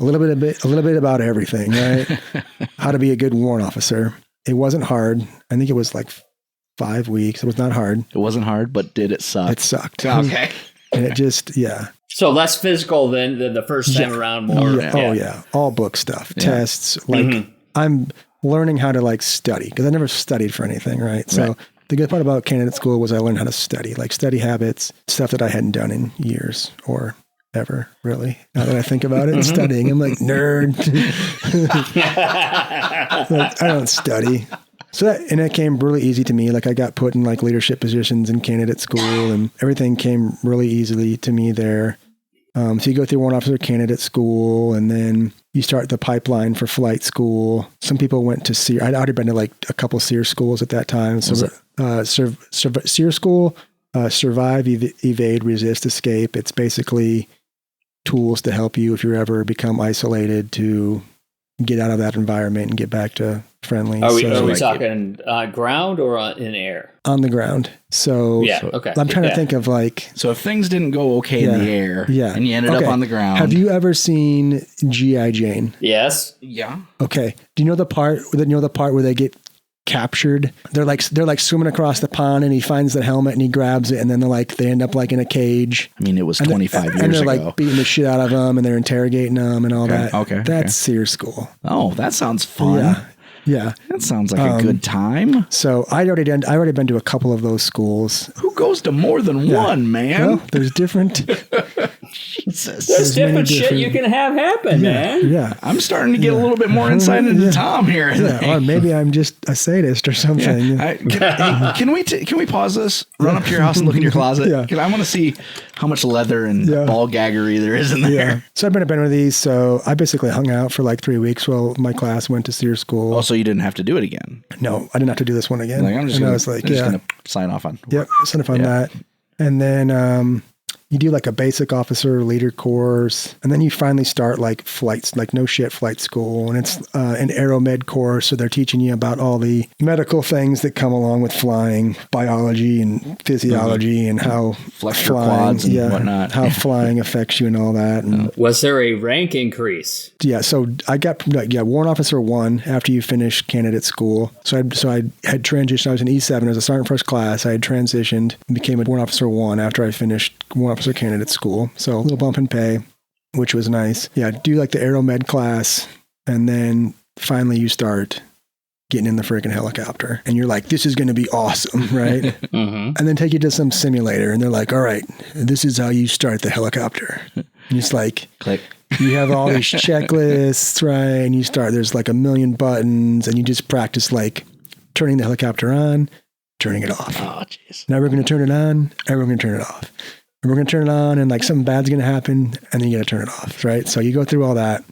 a little bit about everything, right? How to be a good warrant officer. It wasn't hard. I think it was like 5 weeks. It was not hard. It wasn't hard, but did it suck? It sucked. Okay. And it just, So less physical than the first time around, more. Oh, yeah. All book stuff, tests. I'm learning how to study because I never studied for anything, right? So the good part about candidate school was I learned how to study, study habits, stuff that I hadn't done in years or ever, really. Now that I think about it, studying, I'm like, nerd. I don't study. So it came really easy to me. I got put in leadership positions in candidate school and everything came really easily to me there. So you go through warrant officer candidate school and then you start the pipeline for flight school. Some people went to SEER. I'd already been to a couple SEER schools at that time. So SEER school, survive, evade, resist, escape. It's basically tools to help you if you ever become isolated to get out of that environment and get back to friendly. Are we talking ground or in air? On the ground. So okay. I'm trying to think of So if things didn't go okay in the air and you ended up on the ground. Have you ever seen G.I. Jane? Yes. Yeah. Okay. Do you know the part where they get captured. They're like swimming across the pond, and he finds the helmet and he grabs it, and then they end up like in a cage. I mean, it was 25 years ago. And they're like beating the shit out of them, and they're interrogating them and all that. Okay. That's Sears School. Oh, that sounds fun. Yeah. That sounds like a good time. So I'd already been to a couple of those schools. Who goes to more than one, man? Well, there's different. Jesus. There's different shit you can have happen, man. Yeah. I'm starting to get a little bit more insight into Tom here. Or maybe I'm just a sadist or something. Yeah. Can we pause this? Run up to your house and look in your closet. Yeah. I want to see how much leather and ball gaggery there is in there. Yeah. So I've been to one of these. So I basically hung out for like 3 weeks while my class went to Sears School. Oh, so you didn't have to do it again? No, I didn't have to do this one again. I'm just going to sign off on. Yep, sign off on that. And then you do like a basic officer leader course, and then you finally start like flights, like no shit flight school. And it's an aeromed course. So they're teaching you about all the medical things that come along with flying, biology and physiology, and how flexor quads and whatnot, how flying affects you and all that. And was there a rank increase? Yeah. So I got, Warrant Officer 1 after you finish candidate school. So I had transitioned. I was an E7 as a sergeant first class. I had transitioned and became a Warrant Officer 1 after I finished Warrant Officer candidate school. So a little bump in pay, which was nice. Yeah, do like the aeromed class, and then finally you start getting in the freaking helicopter, and you're like, this is going to be awesome, right? And then take you to some simulator, and they're like, all right, this is how you start the helicopter. And it's like, click. You have all these checklists, right? And you start, there's like a million buttons, and you just practice like turning the helicopter on, turning it off. Oh, jeez. Now we're going to turn it on, and we're going to turn it off. And we're going to turn it on, and like something bad's going to happen, and then you got to turn it off, right? So you go through all that,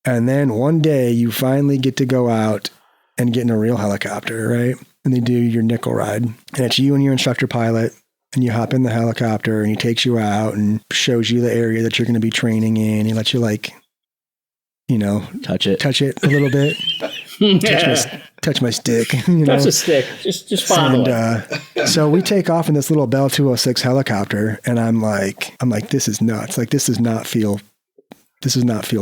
and then one day you finally get to go out and get in a real helicopter, right? And they do your nickel ride, and it's you and your instructor pilot, and you hop in the helicopter, and he takes you out and shows you the area that you're going to be training in. He lets you like, touch it a little bit. Touch my stick. Touch a stick. Just fondle it. So we take off in this little Bell 206 helicopter, and I'm like, this is nuts. Like this does not feel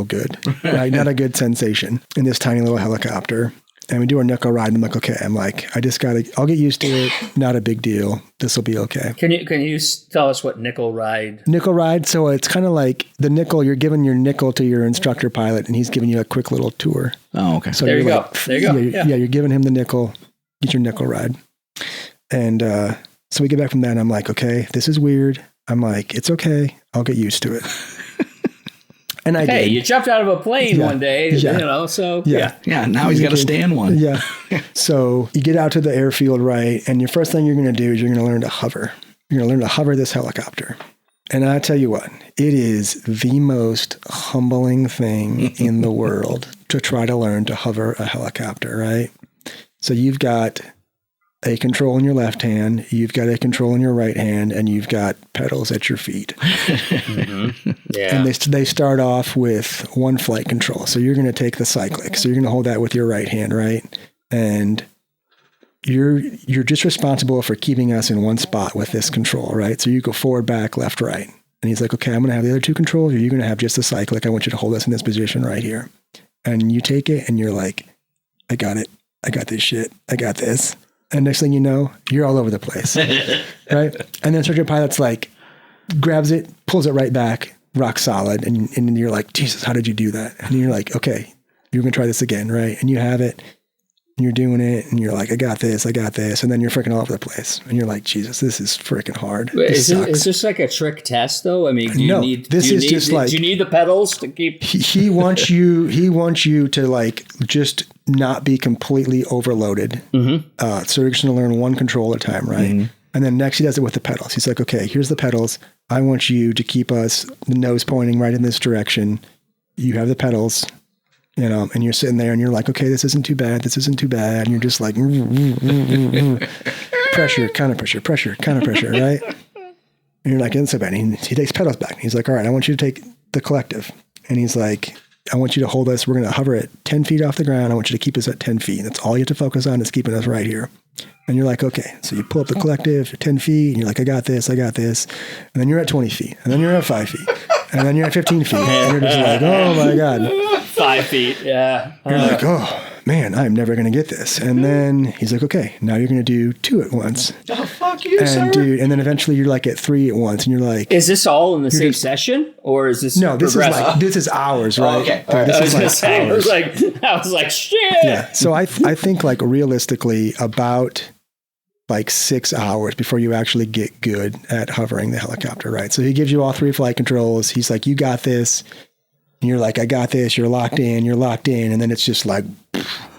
good. Right? Not a good sensation in this tiny little helicopter. And we do our nickel ride, and I'm like, okay. I'll get used to it. Not a big deal. This will be okay. Can you tell us what nickel ride? Nickel ride. So it's kind of like the nickel. You're giving your nickel to your instructor pilot, and he's giving you a quick little tour. Oh, okay. So there you go. Yeah, you're giving him the nickel. Get your nickel ride. And so we get back from that, and I'm like, okay, this is weird. I'm like, it's okay. I'll get used to it. And I did. You jumped out of a plane one day, so yeah. Now he's got to stay in one. Yeah. So you get out to the airfield, right? And your first thing you're going to do is you're going to learn to hover. You're going to learn to hover this helicopter. And I tell you what, it is the most humbling thing in the world to try to learn to hover a helicopter, right? So you've got a control in your left hand, you've got a control in your right hand, and you've got pedals at your feet. Yeah. And they start off with one flight control. So you're going to take the cyclic. So you're going to hold that with your right hand, right? And you're just responsible for keeping us in one spot with this control, right? So you go forward, back, left, right. And he's like, okay, I'm going to have the other two controls, or you're going to have just the cyclic. I want you to hold us in this position right here. And you take it, and you're like, I got it. I got this shit. I got this. And next thing you know, you're all over the place, right? And then instructor pilot's like, grabs it, pulls it right back, rock solid. And you're like, Jesus, how did you do that? And you're like, okay, you're going to try this again, right? And you have it, and you're doing it, and you're like, I got this. And then you're freaking all over the place. And you're like, Jesus, this is freaking hard. Is this like a trick test, though? I mean, do you need the pedals to keep? He wants you to like just not be completely overloaded. Mm-hmm. So you're just going to learn one control at a time, right? Mm-hmm. And then next he does it with the pedals. He's like, okay, here's the pedals. I want you to keep us the nose pointing right in this direction. You have the pedals. And you're sitting there and you're like, okay, this isn't too bad. And you're just like, pressure, kind of pressure, right? And you're like, it's so bad. And he takes pedals back. And he's like, all right, I want you to take the collective. And he's like, I want you to hold us. We're going to hover at 10 feet off the ground. I want you to keep us at 10 feet. That's all you have to focus on is keeping us right here. And you're like, okay. So you pull up the collective at 10 feet. And you're like, I got this. And then you're at 20 feet. And then you're at 5 feet. And then you're at 15 feet. And you're just like, oh my God. 5 feet, yeah. You're like, oh, man, I'm never going to get this. And then he's like, okay, now you're going to do 2 at once. Oh, fuck you, and sir. Dude, and then eventually you're like at 3 at once, and you're like, is this all in the same session, or is this no? This is hours, right? Oh, okay. Dude, this is like hours. I was like, shit. Yeah. So I think like realistically about like 6 hours before you actually get good at hovering the helicopter, right? So he gives you all 3 flight controls. He's like, you got this. And you're like, I got this. You're locked in. And then it's just like,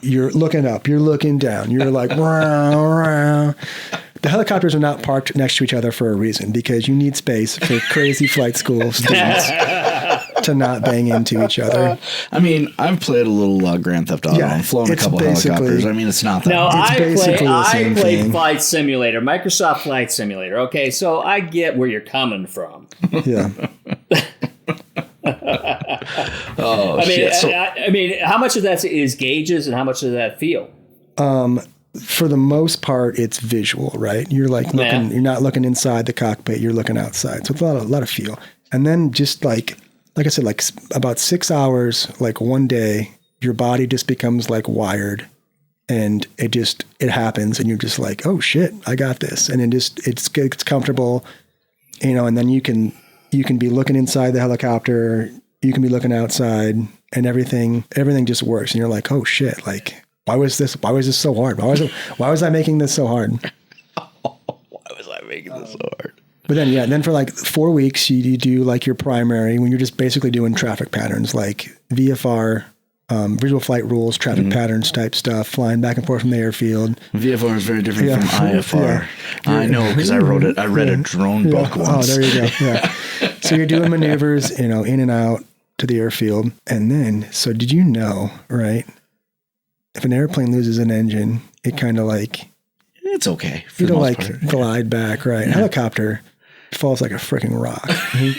you're looking up. You're looking down. You're like, rah, rah. The helicopters are not parked next to each other for a reason, because you need space for crazy flight school students to not bang into each other. I mean, I've played a little Grand Theft Auto and flown a couple helicopters. I mean, it's not that. No, I played thing. Flight Simulator, Microsoft Flight Simulator. Okay, so I get where you're coming from. Yeah. Oh, shit. So, I mean, how much of that is gauges and how much of that feel? For the most part, it's visual, right? You're like looking. You're not looking inside the cockpit. You're looking outside. So it's a lot of feel. And then just like I said, like about 6 hours, like one day, your body just becomes like wired, and it happens, and you're just like, oh shit, I got this, and it's comfortable, and then you can be looking inside the helicopter, you can be looking outside, and everything just works, and you're like, oh shit, like. Why was this so hard? Why was I making this so hard? Why was I making this so hard? But then for like 4 weeks, you do like your primary when you're just basically doing traffic patterns like VFR, visual flight rules, traffic patterns type stuff, flying back and forth from the airfield. VFR is very different from IFR. Yeah. I know, because I read a drone book once. Oh, there you go. Yeah. So you're doing maneuvers, in and out to the airfield. And then, so did you know, right? If an airplane loses an engine, it kind of like... It's okay. Glide back, right? Yeah. Helicopter falls like a freaking rock. And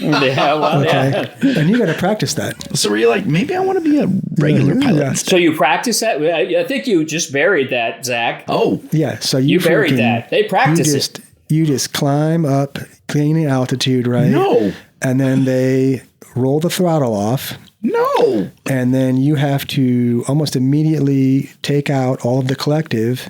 you got to practice that. So were you like, maybe I want to be a regular pilot? Yeah. So you practice that? I think you just buried that, Zach. Oh. Yeah, so you buried that. They practice it. You just climb up, clean altitude, right? No. And then they roll the throttle off. No. And then you have to almost immediately take out all of the collective,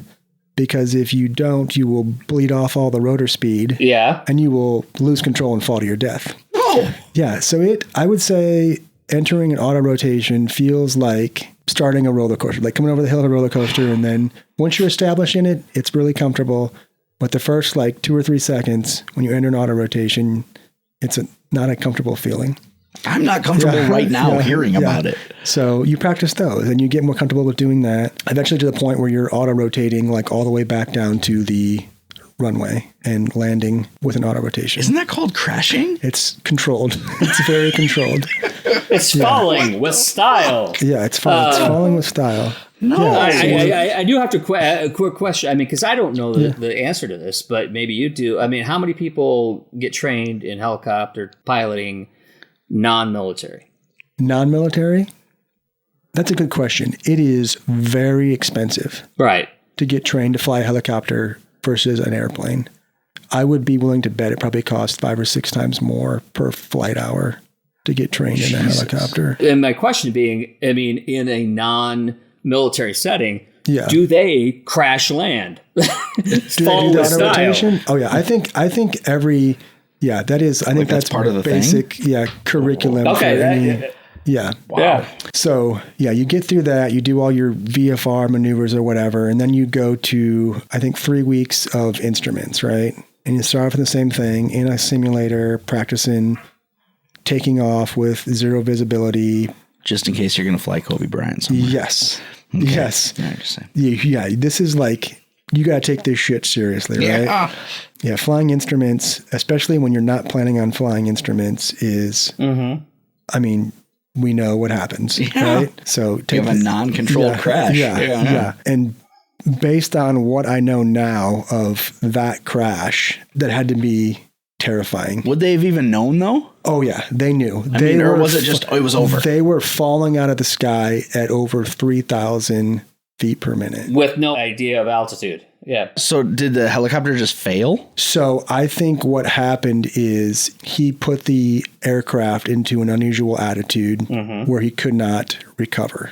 because if you don't, you will bleed off all the rotor speed. Yeah. And you will lose control and fall to your death. No. Yeah. So I would say entering an auto rotation feels like starting a roller coaster, like coming over the hill of a roller coaster. And then once you're established in it, it's really comfortable. But the first like 2 or 3 seconds when you enter an auto rotation, it's not a comfortable feeling. I'm not comfortable right now hearing about it. So you practice those and you get more comfortable with doing that. Eventually to the point where you're auto rotating like all the way back down to the runway and landing with an auto rotation. Isn't that called crashing? It's controlled. It's very controlled. It's falling with style. Yeah, it's falling with style. No. Yeah. I do have a quick question. I mean, because I don't know the answer to this, but maybe you do. I mean, how many people get trained in helicopter piloting non-military? Non-military? That's a good question. It is very expensive. Right. To get trained to fly a helicopter versus an airplane. I would be willing to bet it probably costs 5 or 6 times more per flight hour to get trained in a helicopter. And my question being, I mean, in a non-military setting, yeah. Do they crash land? Do they do that on rotation? Oh yeah, I think every that is. I think that's part of the basic thing? curriculum. Okay. Yeah. Wow. Yeah. So you get through that, you do all your VFR maneuvers or whatever, and then you go to, I think, 3 weeks of instruments, right? And you start off with the same thing in a simulator, practicing taking off with 0 visibility. Just in case you're going to fly Kobe Bryant somewhere. Yes. Okay. Yes. Yeah, I understand. Yeah. This is like, you got to take this shit seriously, right? Yeah. Flying instruments, especially when you're not planning on flying instruments, is, I mean, we know what happens, right? So you have a non-controlled crash. Yeah. And based on what I know now of that crash, that had to be terrifying. Would they have even known though? Oh yeah, they knew. Or was it just, it was over? They were falling out of the sky at over 3,000 feet per minute. With no idea of altitude. Yeah. So did the helicopter just fail? So I think what happened is he put the aircraft into an unusual attitude where he could not recover.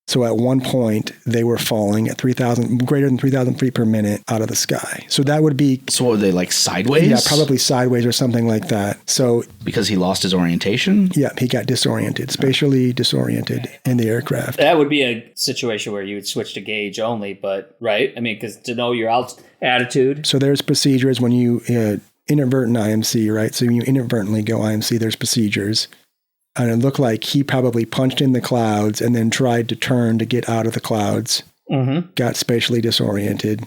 So at one point, they were falling at greater than 3,000 feet per minute out of the sky. So that would be... So what were they, like sideways? Yeah, probably sideways or something like that. So... Because he lost his orientation? Yeah, he got disoriented, spatially disoriented in the aircraft. That would be a situation where you would switch to gauge only, but, right? I mean, because to know your attitude. So there's procedures when you inadvertent IMC, right? So when you inadvertently go IMC, there's procedures. And it looked like he probably punched in the clouds and then tried to turn to get out of the clouds, got spatially disoriented,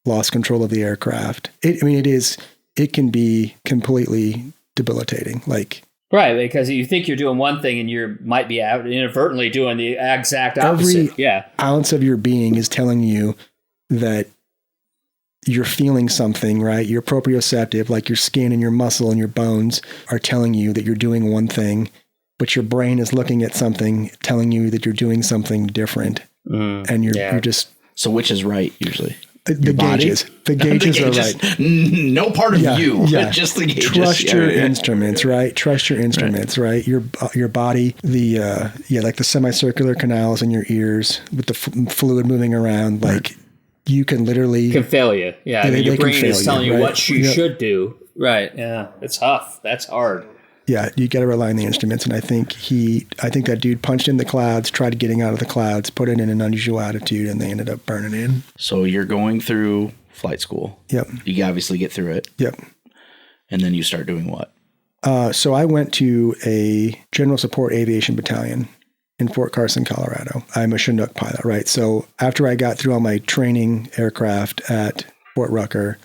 lost control of the aircraft. It can be completely debilitating. Like, right, because you think you're doing one thing and you might be inadvertently doing the exact opposite. Every ounce of your being is telling you that you're feeling something, right? Your proprioceptive, like your skin and your muscle and your bones are telling you that you're doing one thing, but your brain is looking at something, telling you that you're doing something different. And you're just... So which is right, usually? The gauges. The gauges are right. No part of you, just the gauges. Trust your instruments, right? Trust your instruments, right? Your body, like the semicircular canals in your ears with the fluid moving around, like you can literally... Can fail you. Yeah, your brain is telling you what you should do. Right, yeah. It's tough. That's hard. Yeah, you got to rely on the instruments. And I think that dude punched in the clouds, tried getting out of the clouds, put it in an unusual attitude, and they ended up burning in. So you're going through flight school. Yep. You obviously get through it. Yep. And then you start doing what? So I went to a General Support Aviation Battalion in Fort Carson, Colorado. I'm a Chinook pilot, right? So after I got through all my training aircraft at Fort Rucker,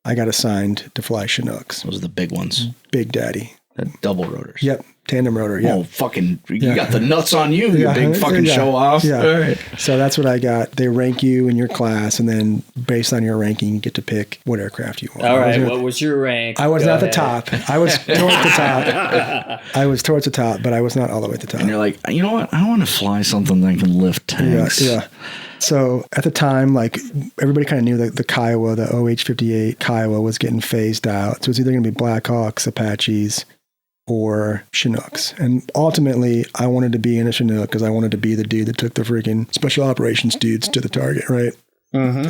I got assigned to fly Chinooks. Those are the big ones. Big Daddy. Double rotors. Yep. Tandem rotor. Yep. Oh, fucking, you got the nuts on you, you big fucking show off. Yeah. All right. So that's what I got. They rank you in your class, and then based on your ranking, you get to pick what aircraft you want. All right. What was your rank? I was not the top. I was towards the top. I was towards the top, but I was not all the way at the top. And you're like, you know what? I want to fly something that can lift tanks. Yeah. So at the time, like everybody kind of knew that the Kiowa, the OH-58 Kiowa was getting phased out. So it's either going to be Blackhawks, Apaches, or Chinooks. And ultimately, I wanted to be in a Chinook because I wanted to be the dude that took the freaking special operations dudes to the target, right?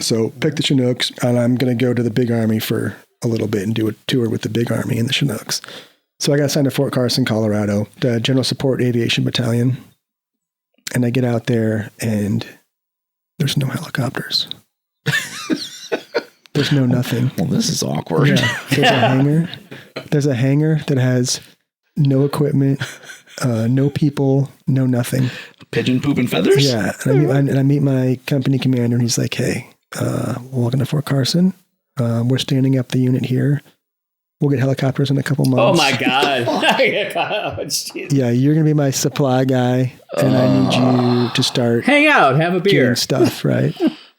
So pick the Chinooks, and I'm going to go to the Big Army for a little bit and do a tour with the Big Army and the Chinooks. So I got assigned to Fort Carson, Colorado, the General Support Aviation Battalion. And I get out there, and there's no helicopters. There's no nothing. Well, this is awkward. Yeah. There's a hangar that has no equipment, no people, no nothing. Pigeon poop and feathers? Yeah. And I meet my company commander, and he's like, hey, welcome to Fort Carson. We're standing up the unit here. We'll get helicopters in a couple months. Oh, my God. Yeah, you're going to be my supply guy, and I need you to start... Hang out, have a beer. Getting stuff, right?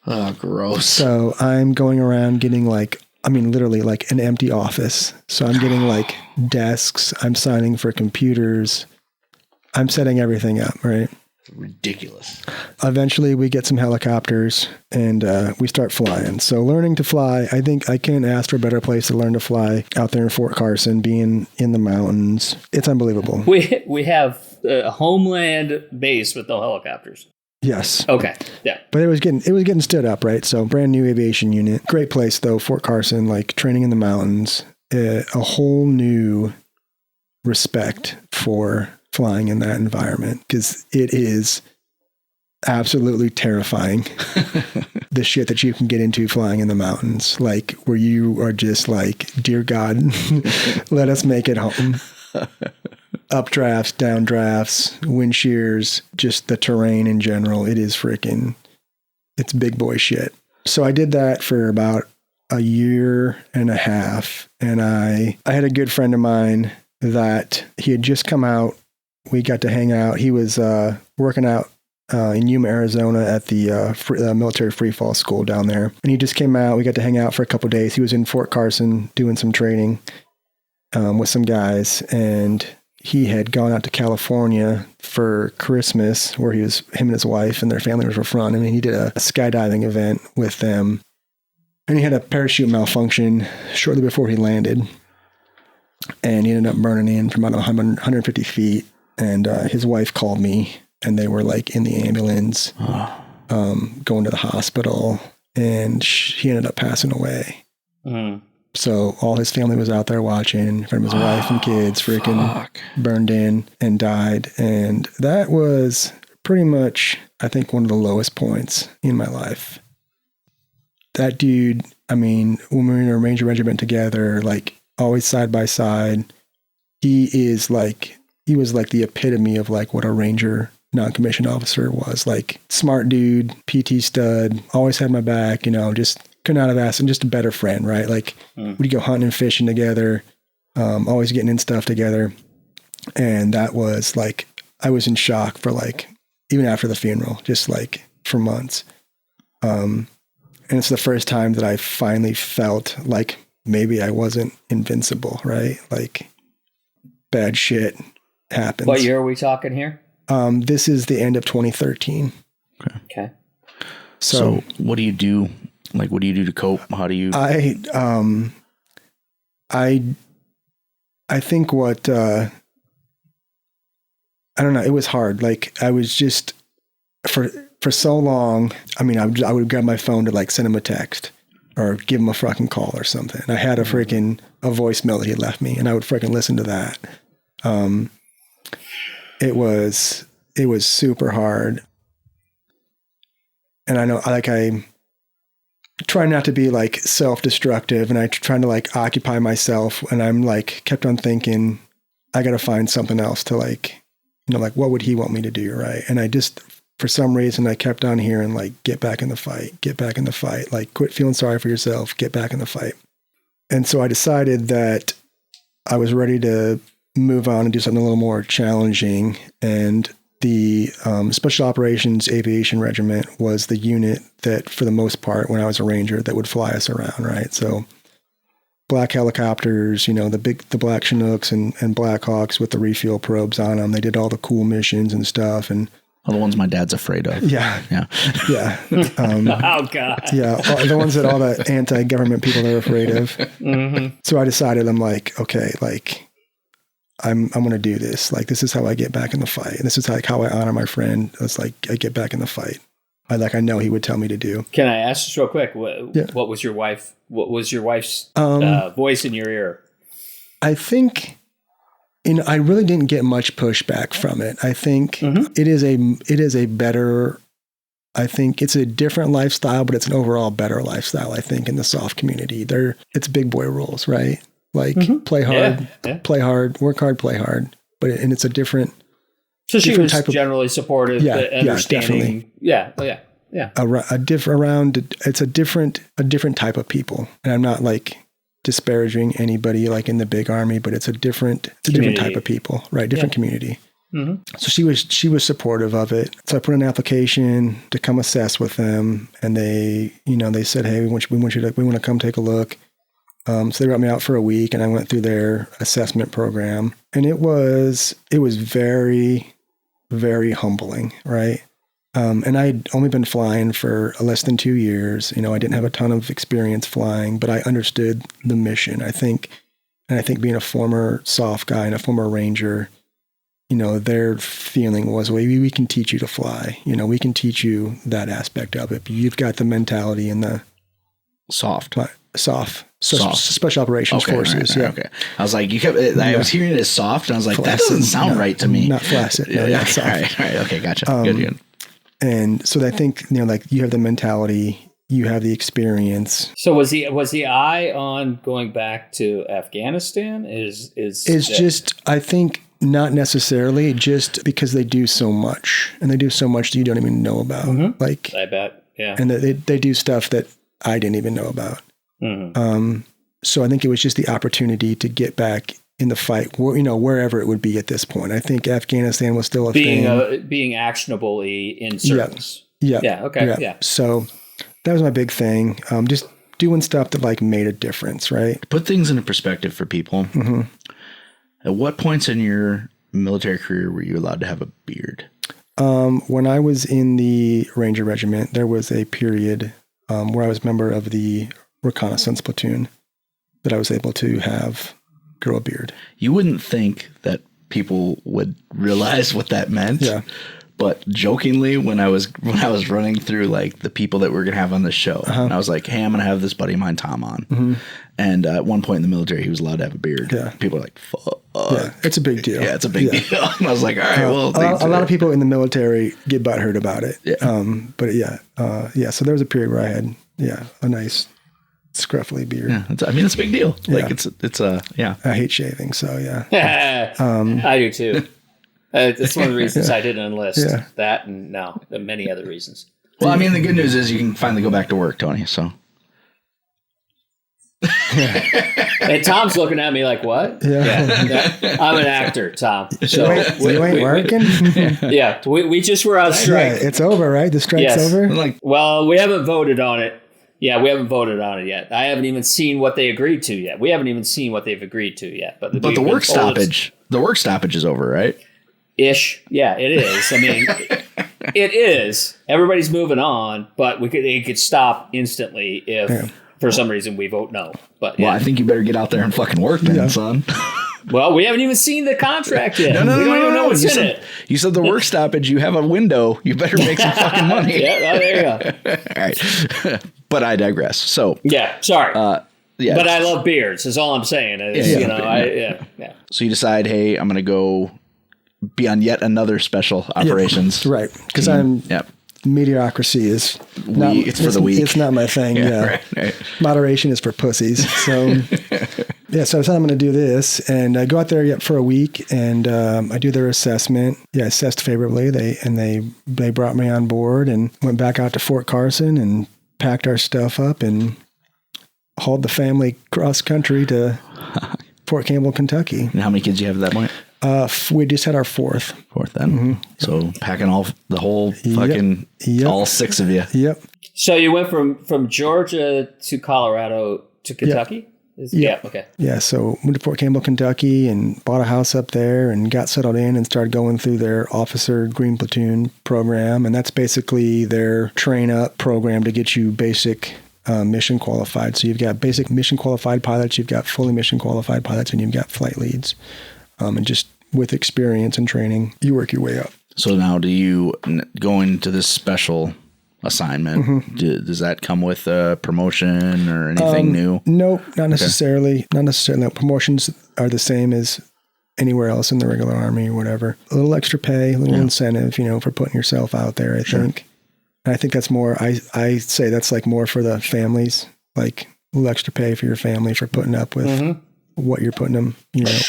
Oh, gross. So I'm going around getting literally like an empty office. So I'm getting like desks. I'm signing for computers. I'm setting everything up, right? Ridiculous. Eventually we get some helicopters and we start flying. So learning to fly, I think I can't ask for a better place to learn to fly out there in Fort Carson, being in the mountains. It's unbelievable. We have a homeland base with no helicopters. Yes. Okay. Yeah. But it was getting stood up, right? So brand new aviation unit. Great place though, Fort Carson, like training in the mountains, a whole new respect for flying in that environment because it is absolutely terrifying. The shit that you can get into flying in the mountains, like where you are just like, dear God, let us make it home. Updrafts, downdrafts, wind shears, just the terrain in general. It is it's big boy shit. So I did that for about a year and a half. And I had a good friend of mine that he had just come out. We got to hang out. He was working out in Yuma, Arizona at the military free fall school down there. And he just came out. We got to hang out for a couple of days. He was in Fort Carson doing some training with some guys. And he had gone out to California for Christmas where him and his wife and their family were from. I mean, he did a skydiving event with them. And he had a parachute malfunction shortly before he landed. And he ended up burning in from about 150 feet. And his wife called me and they were like in the ambulance, going to the hospital, and he ended up passing away. So all his family was out there watching, from his wife and kids freaking burned in and died. And that was pretty much, I think, one of the lowest points in my life. That dude, I mean, when we were in a Ranger regiment together, like always side by side, he was like the epitome of like what a Ranger non-commissioned officer was. Like smart dude, PT stud, always had my back, just could not have asked, and just a better friend, right? Like we'd go hunting and fishing together, always getting in stuff together. And that was like, I was in shock for like, even after the funeral, just like for months. And it's the first time that I finally felt like maybe I wasn't invincible, right? Like bad shit happens. What year are we talking here? This is the end of 2013. Okay. So what do you do? Like, what do you do to cope? How do you? I think what, I don't know. It was hard. Like I was just for so long. I mean, I would grab my phone to like send him a text or give him a fucking call or something. I had a voicemail that he left me, and I would freaking listen to that. It was super hard. And I know, like, I try not to be like self-destructive, and I try to like occupy myself, and I'm like kept on thinking I got to find something else to like, like what would he want me to do? Right. And I just, for some reason, I kept on hearing like, get back in the fight, like quit feeling sorry for yourself, get back in the fight. And so I decided that I was ready to move on and do something a little more challenging. And the Special Operations Aviation Regiment was the unit that, for the most part, when I was a Ranger, that would fly us around, right? So black helicopters, the black Chinooks and Blackhawks with the refuel probes on them. They did all the cool missions and stuff. And all the ones my dad's afraid of. Yeah. Oh, God. Yeah, the ones that all the anti-government people are afraid of. So I decided, I'm like, okay, like, I'm going to do this. Like, this is how I get back in the fight. And this is like how I honor my friend. It's like, I get back in the fight. I know he would tell me to do. Can I ask just real quick? What was your wife's voice in your ear? I think, I really didn't get much pushback from it. I think it is a better, I think it's a different lifestyle, but it's an overall better lifestyle, I think, in the SOF community. It's big boy rules, right? Like play hard, play hard, work hard, play hard. And it's a different. So she was generally supportive, understanding. Yeah. It's a different type of people. And I'm not like disparaging anybody like in the big army, but it's a different type of people, right? Different community. So she was supportive of it. So I put an application to come assess with them, and they said, hey, we want to come take a look. So they brought me out for a week, and I went through their assessment program, and it was very, very humbling, right? And I'd only been flying for less than 2 years. I didn't have a ton of experience flying, but I understood the mission. I think being a former SOF guy and a former Ranger, their feeling was, well, we can teach you to fly. We can teach you that aspect of it. But you've got the mentality and the SOF. Special Operations Forces. Right, okay. I was like, I was hearing it as soft, and I was like, that doesn't sound right to me. Not flaccid. No, not soft. All right. Okay. Gotcha. Good. And so I think, like you have the mentality, you have the experience. So was the eye on going back to Afghanistan? I think not necessarily, just because they do so much, and they do so much that you don't even know about. Like, I bet. Yeah. And they do stuff that I didn't even know about. So I think it was just the opportunity to get back in the fight, wherever it would be at this point. I think Afghanistan was still being actionably in service. Yeah. Okay. Yeah. So that was my big thing. Just doing stuff that like made a difference, right? To put things into perspective for people. At what points in your military career were you allowed to have a beard? When I was in the Ranger Regiment, there was a period where I was a member of the reconnaissance platoon that I was able to grow a beard. You wouldn't think that people would realize what that meant. Yeah. But jokingly, when I was running through like the people that we're gonna have on the show, and I was like, "Hey, I'm gonna have this buddy of mine, Tom, on." And at one point in the military, he was allowed to have a beard. Yeah. People are like, "Fuck." Yeah, it's a big deal. Yeah, it's a big deal. And I was like, "All right, well." A lot of people in the military get butthurt about it. Yeah. But so there was a period where I had a nice scruffy beard. Yeah, it's a big deal. Like it's I hate shaving, so yeah. I do too. That's one of the reasons I didn't enlist. Yeah. That and many other reasons. Well, I mean, the good news is you can finally go back to work, Tony. So. And Tom's looking at me like, "What?" Yeah. I'm an actor, Tom. So you ain't working. Yeah, we just were on strike. Yeah, it's over, right? The strike's over. Well, we haven't voted on it. Yeah, we haven't voted on it yet. I haven't even seen what they agreed to yet. We haven't even seen what they've agreed to yet. But the work stoppage. The work stoppage is over, right? Ish. Yeah, it is. I mean, it is. Everybody's moving on, but it could stop instantly if for some reason we vote no. But well, I think you better get out there and fucking work then, son. Well, we haven't even seen the contract yet. No, we don't even know what's in it. You said the work stoppage. You have a window. You better make some fucking money. Yeah, there you go. All right. But I digress. So sorry. But I love beards. Is all I'm saying. So you decide, hey, I'm going to go be on yet another special operations. Right. Because I'm mediocrity is it's for the weak. It's not my thing. Right. Moderation is for pussies. So so I thought I'm going to do this, and I go out there for a week, and I do their assessment. Yeah, assessed favorably. They brought me on board and went back out to Fort Carson and packed our stuff up and hauled the family cross country to Fort Campbell, Kentucky. And how many kids do you have at that point? We just had our fourth then. Mm-hmm. So packing all the whole fucking all six of you. Yep. So you went from Georgia to Colorado to Kentucky? Okay. Yeah, so went to Fort Campbell, Kentucky, and bought a house up there and got settled in and started going through their Officer Green Platoon program. And that's basically their train up program to get you basic mission qualified. So you've got basic mission qualified pilots, you've got fully mission qualified pilots, and you've got flight leads. And just with experience and training, you work your way up. So now do you go into this special assignment? Mm-hmm. Does that come with a promotion or anything new? No, not necessarily. Not necessarily. No, promotions are the same as anywhere else in the regular Army or whatever. A little extra pay, a little incentive, for putting yourself out there, I think. And I think that's more, I say that's like more for the families, like a little extra pay for your family for putting up with what you're putting them,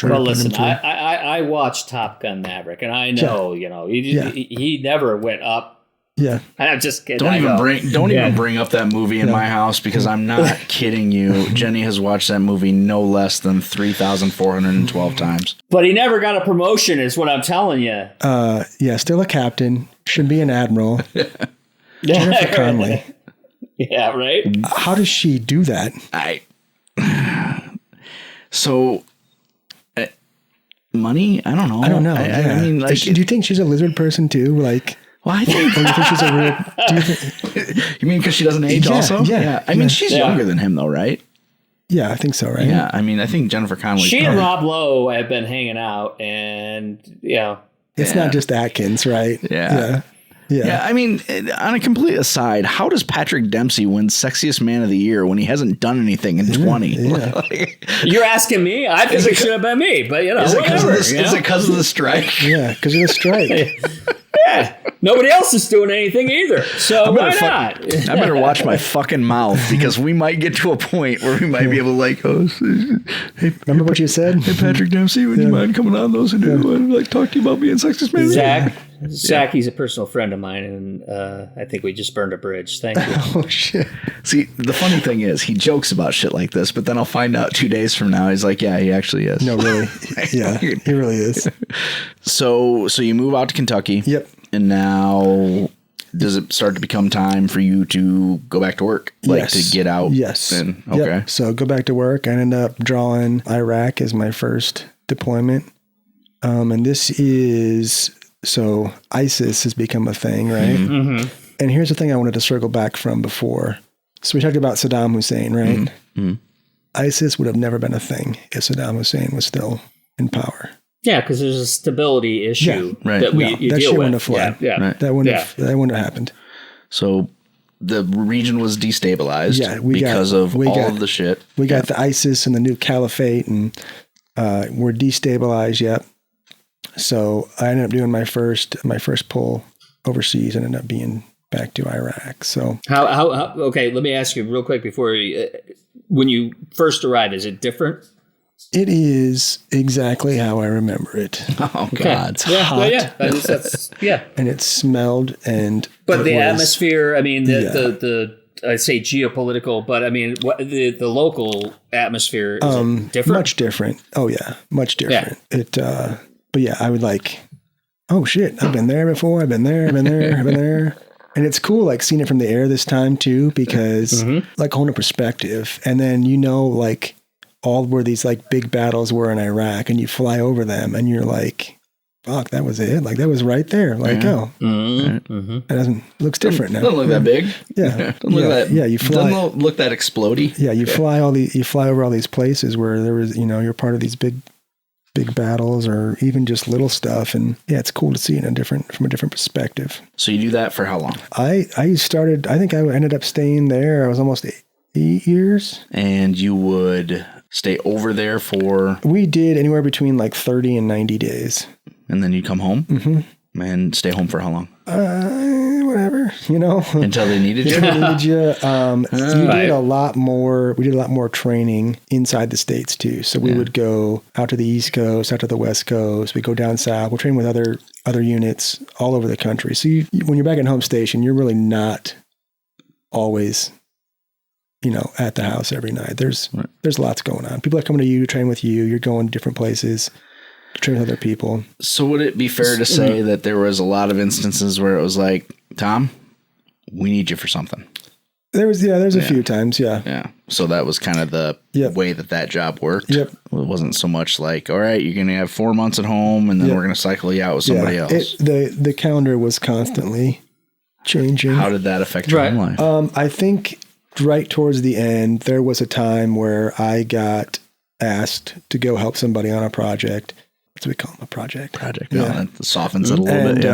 Well, listen, I watched Top Gun Maverick, and I know, he never went up. Yeah, I'm just kidding. Don't even bring up that movie in my house, because I'm not kidding you. Jenny has watched that movie no less than 3,412 times. But he never got a promotion, is what I'm telling you. Still a captain. Should be an admiral. Jennifer Connelly. Yeah, right. How does she do that? So, money? I don't know. I mean, like, do you think she's a lizard person too? Like, well, I think. Or do you think she's a real? You mean because she doesn't age? Also, yeah. I mean, she's younger than him, though, right? Yeah, I think so, right? Yeah, I mean, I think Jennifer Connelly. She and Rob Lowe have been hanging out, and it's not just Atkins, right? Yeah, I mean, on a complete aside, how does Patrick Dempsey win Sexiest Man of the Year when he hasn't done anything in 20? Yeah. You're asking me? I think it should have been me, but is it because of the strike? Yeah, because of the strike. Yeah, nobody else is doing anything either, so why not? I better watch my fucking mouth, because we might get to a point where we might be able to hey, remember what you said? Hey, Patrick Dempsey, would you mind coming on those and talk to you about being Sexiest Man of the Year? Zach, he's a personal friend of mine, and I think we just burned a bridge. Thank you. Oh, shit. See, the funny thing is, he jokes about shit like this, but then I'll find out 2 days from now, he's like, yeah, he actually is. No, really. Yeah, he really is. So you move out to Kentucky. Yep. And now, does it start to become time for you to go back to work? Like, to get out? Yes. Okay. Yep. So go back to work. I ended up drawing Iraq as my first deployment. And this is... So ISIS has become a thing, right? Mm-hmm. And here's the thing I wanted to circle back from before. So we talked about Saddam Hussein, right? Mm-hmm. ISIS would have never been a thing if Saddam Hussein was still in power. Yeah, because there's a stability issue that you that deal shit with. wouldn't have flown. Right. That wouldn't have happened. So the region was destabilized because of all of the shit. We got the ISIS and the new caliphate, and we're destabilized. Yep. So I ended up doing my first pull overseas. Ended up being back to Iraq. So how okay, let me ask you real quick before when you first arrived, is it different? It is exactly how I remember it. Oh God, it's hot. That's and it smelled but the atmosphere. I mean, the I say geopolitical, but I mean the local atmosphere is different. Much different. Oh yeah, much different. Yeah. It. But yeah, I would like. Oh shit! I've been there before. I've been there. And it's cool, like seeing it from the air this time too, because like holding a perspective, and then like all where these like big battles were in Iraq, and you fly over them, and you're like, "Fuck, that was it! Like that was right there!" Like, it looks different now. Doesn't look that big. Yeah, doesn't look that. Yeah, you fly. Doesn't look that explodey. Yeah, you fly over all these places where there was, you're part of these big battles, or even just little stuff, and yeah, it's cool to see it from a different perspective. So you do that for how long? I started. I think I ended up staying there. I was almost 8 years. And you would stay over there for? We did anywhere between like 30 and 90 days. And then you'd come home? Mm-hmm. And stay home for how long? Whatever, Until they needed you? We did a lot more training inside the States too. So we would go out to the East Coast, out to the West Coast. We go down south. We'll train with other units all over the country. So when you're back at home station, you're really not always at the house every night. There's lots going on. People are coming to you to train with you. You're going to different places to train with other people. So would it be fair to say that there was a lot of instances where it was like, Tom, we need you for something? There's a few times. Yeah. Yeah. So that was kind of the way that job worked. Yep. It wasn't so much like, all right, you're going to have 4 months at home and then we're going to cycle you out with somebody else. The calendar was constantly changing. How did that affect your own life? I think right towards the end, there was a time where I got asked to go help somebody on a project. What do we call them? A project? Project. Yeah. No, that softens it a little bit.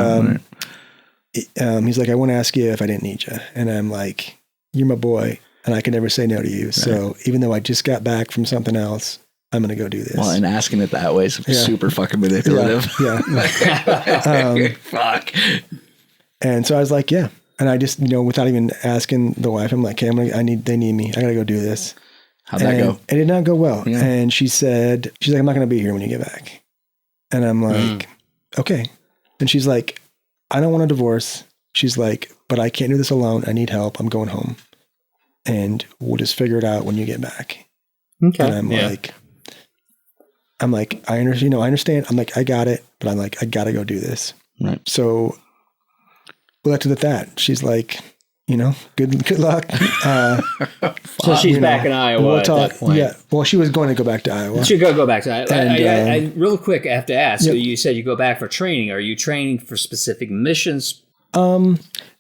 Yeah. He's like, I want to ask you if I didn't need you. And I'm like, you're my boy, and I can never say no to you. Right. So even though I just got back from something else, I'm going to go do this. Well, and asking it that way is super fucking manipulative. Yeah. Fuck. And so I was like, yeah. And I just, without even asking the wife, I'm like, okay, they need me. I got to go do this. How'd that go? It did not go well. Yeah. And she's like, I'm not going to be here when you get back. And I'm like, okay. And she's like, I don't want a divorce. She's like, but I can't do this alone. I need help. I'm going home. And we'll just figure it out when you get back. Okay. And I'm like, I understand. I'm like, I got it. But I'm like, I got to go do this. Right. So we left it at that. She's like, good luck. So she's back in Iowa at that point. Yeah. Well, she was going to go back to Iowa. She go back to Iowa. I real quick, I have to ask. Yep. So you said you go back for training. Are you training for specific missions?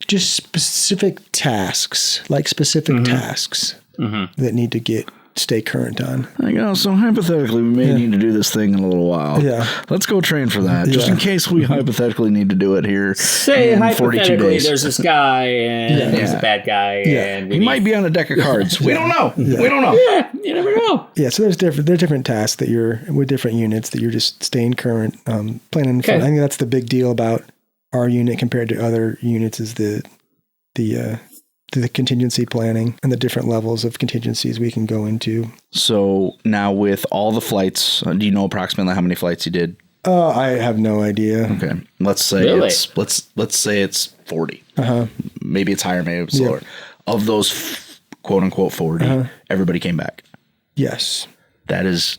Just specific tasks, tasks that need to stay current on. So hypothetically, we may need to do this thing in a little while. Yeah. Let's go train for that, just in case we hypothetically need to do say in hypothetically, 42 days. There's this guy, and he's a bad guy, and he might be on a deck of cards. We don't know. Yeah. We don't know. Yeah, you never know. Yeah, so there's different tasks that you're with different units that you're just staying current, planning. Okay. I think that's the big deal about our unit compared to other units is the contingency planning and the different levels of contingencies we can go into. So now with all the flights, do you know approximately how many flights you did? I have no idea. Okay. Let's say let's say it's 40. Maybe it's higher, maybe it's lower. Of those quote unquote 40, everybody came back. Yes. That is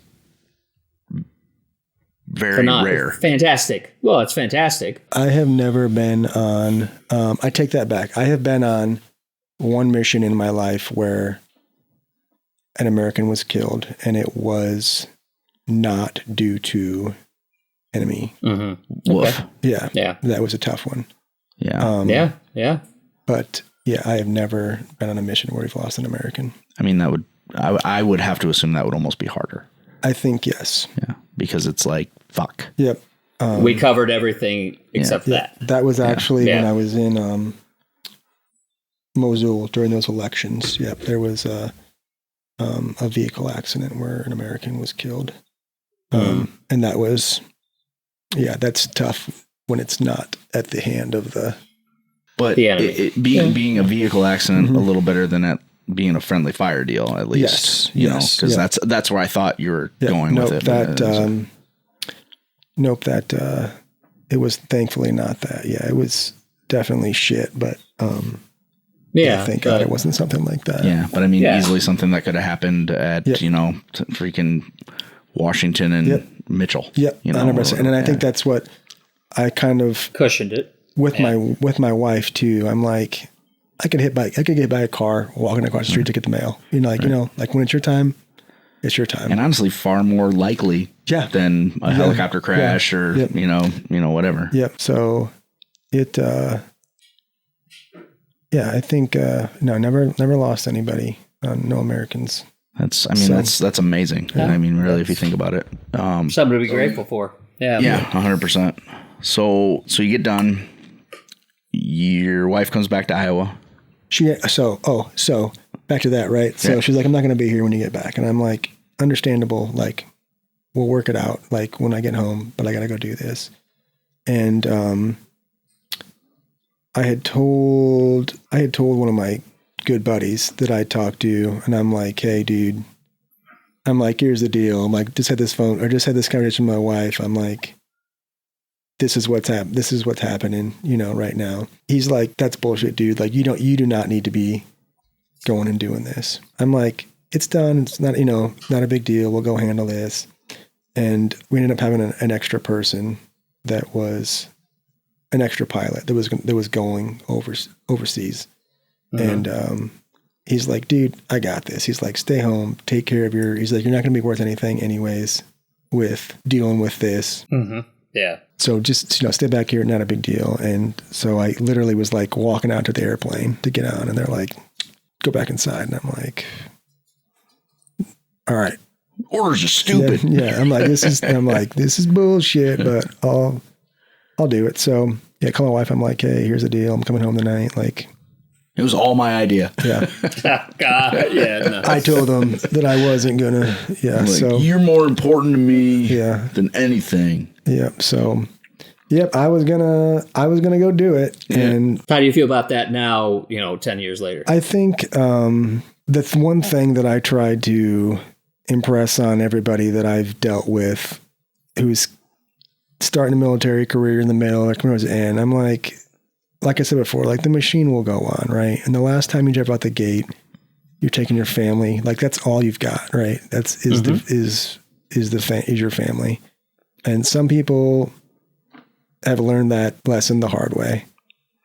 very rare. Fantastic. Well, it's fantastic. I have never been on, I take that back. I have been on one mission in my life where an American was killed, and it was not due to enemy. Woof. Yeah. That was a tough one. Yeah. Yeah. But yeah, I have never been on a mission where we've lost an American. I mean, I would have to assume that would almost be harder. I think yes. Yeah. because it's like, fuck. Yep. We covered everything except that. That was actually when I was in Mosul during those elections. Yep. There was a vehicle accident where an American was killed. And that was, that's tough when it's not at the hand of the... But being a vehicle accident a little better than at being a friendly fire deal, at least. Yes. Because that's where I thought you were going with it. It was thankfully not that. Yeah, it was definitely shit, but thank God it wasn't something like that. Yeah, but I mean, easily something that could have happened at, freaking Washington and Mitchell. Yep, 100%. And then I think that's what I kind of cushioned it. With my wife too, I'm like, I could get by a car walking across the street to get the mail. Like when it's your time, it's your time. And honestly, far more likely than a helicopter crash or whatever. Yep. So it, I think never lost anybody. No Americans. That's amazing. Yeah. I mean, really, if you think about it, something to be grateful for. Yeah. Yeah. 100%. So you get done. Your wife comes back to Iowa. So back to that, right? So she's like, I'm not going to be here when you get back. And I'm like, understandable. Like, we'll work it out. Like when I get home, but I got to go do this. And, I had told one of my good buddies that I talked to, and I'm like, hey dude, here's the deal. I'm like, just had this conversation with my wife. I'm like, this is what's happening, right now. He's like, that's bullshit, dude. Like, you do not need to be going and doing this. I'm like, it's done. It's not, not a big deal. We'll go handle this. And we ended up having an extra person that was an extra pilot that was going overseas. And, he's like, dude, I got this. He's like, stay home, take care of he's like, you're not going to be worth anything anyways with dealing with this. Mm-hmm. Yeah. So just, stay back here, not a big deal. And so I literally was like walking out to the airplane to get on, and they're like, go back inside. And I'm like, all right. Orders are stupid. Yeah. I'm like, this is bullshit, but I'll do it. So I call my wife. I'm like, hey, here's the deal. I'm coming home tonight. Like, it was all my idea. Yeah. God. Yeah. No. I told them that I wasn't gonna. Yeah. Like, so you're more important to me. Than anything. Yeah. So, I was gonna go do it. Yeah. And how do you feel about that now? 10 years later. I think the one thing that I tried to impress on everybody that I've dealt with, who's starting a military career in the middle, like towards the end, I'm like I said before, like the machine will go on, right? And the last time you drive out the gate, you're taking your family, like that's all you've got, right? That's is your family. And some people have learned that lesson the hard way.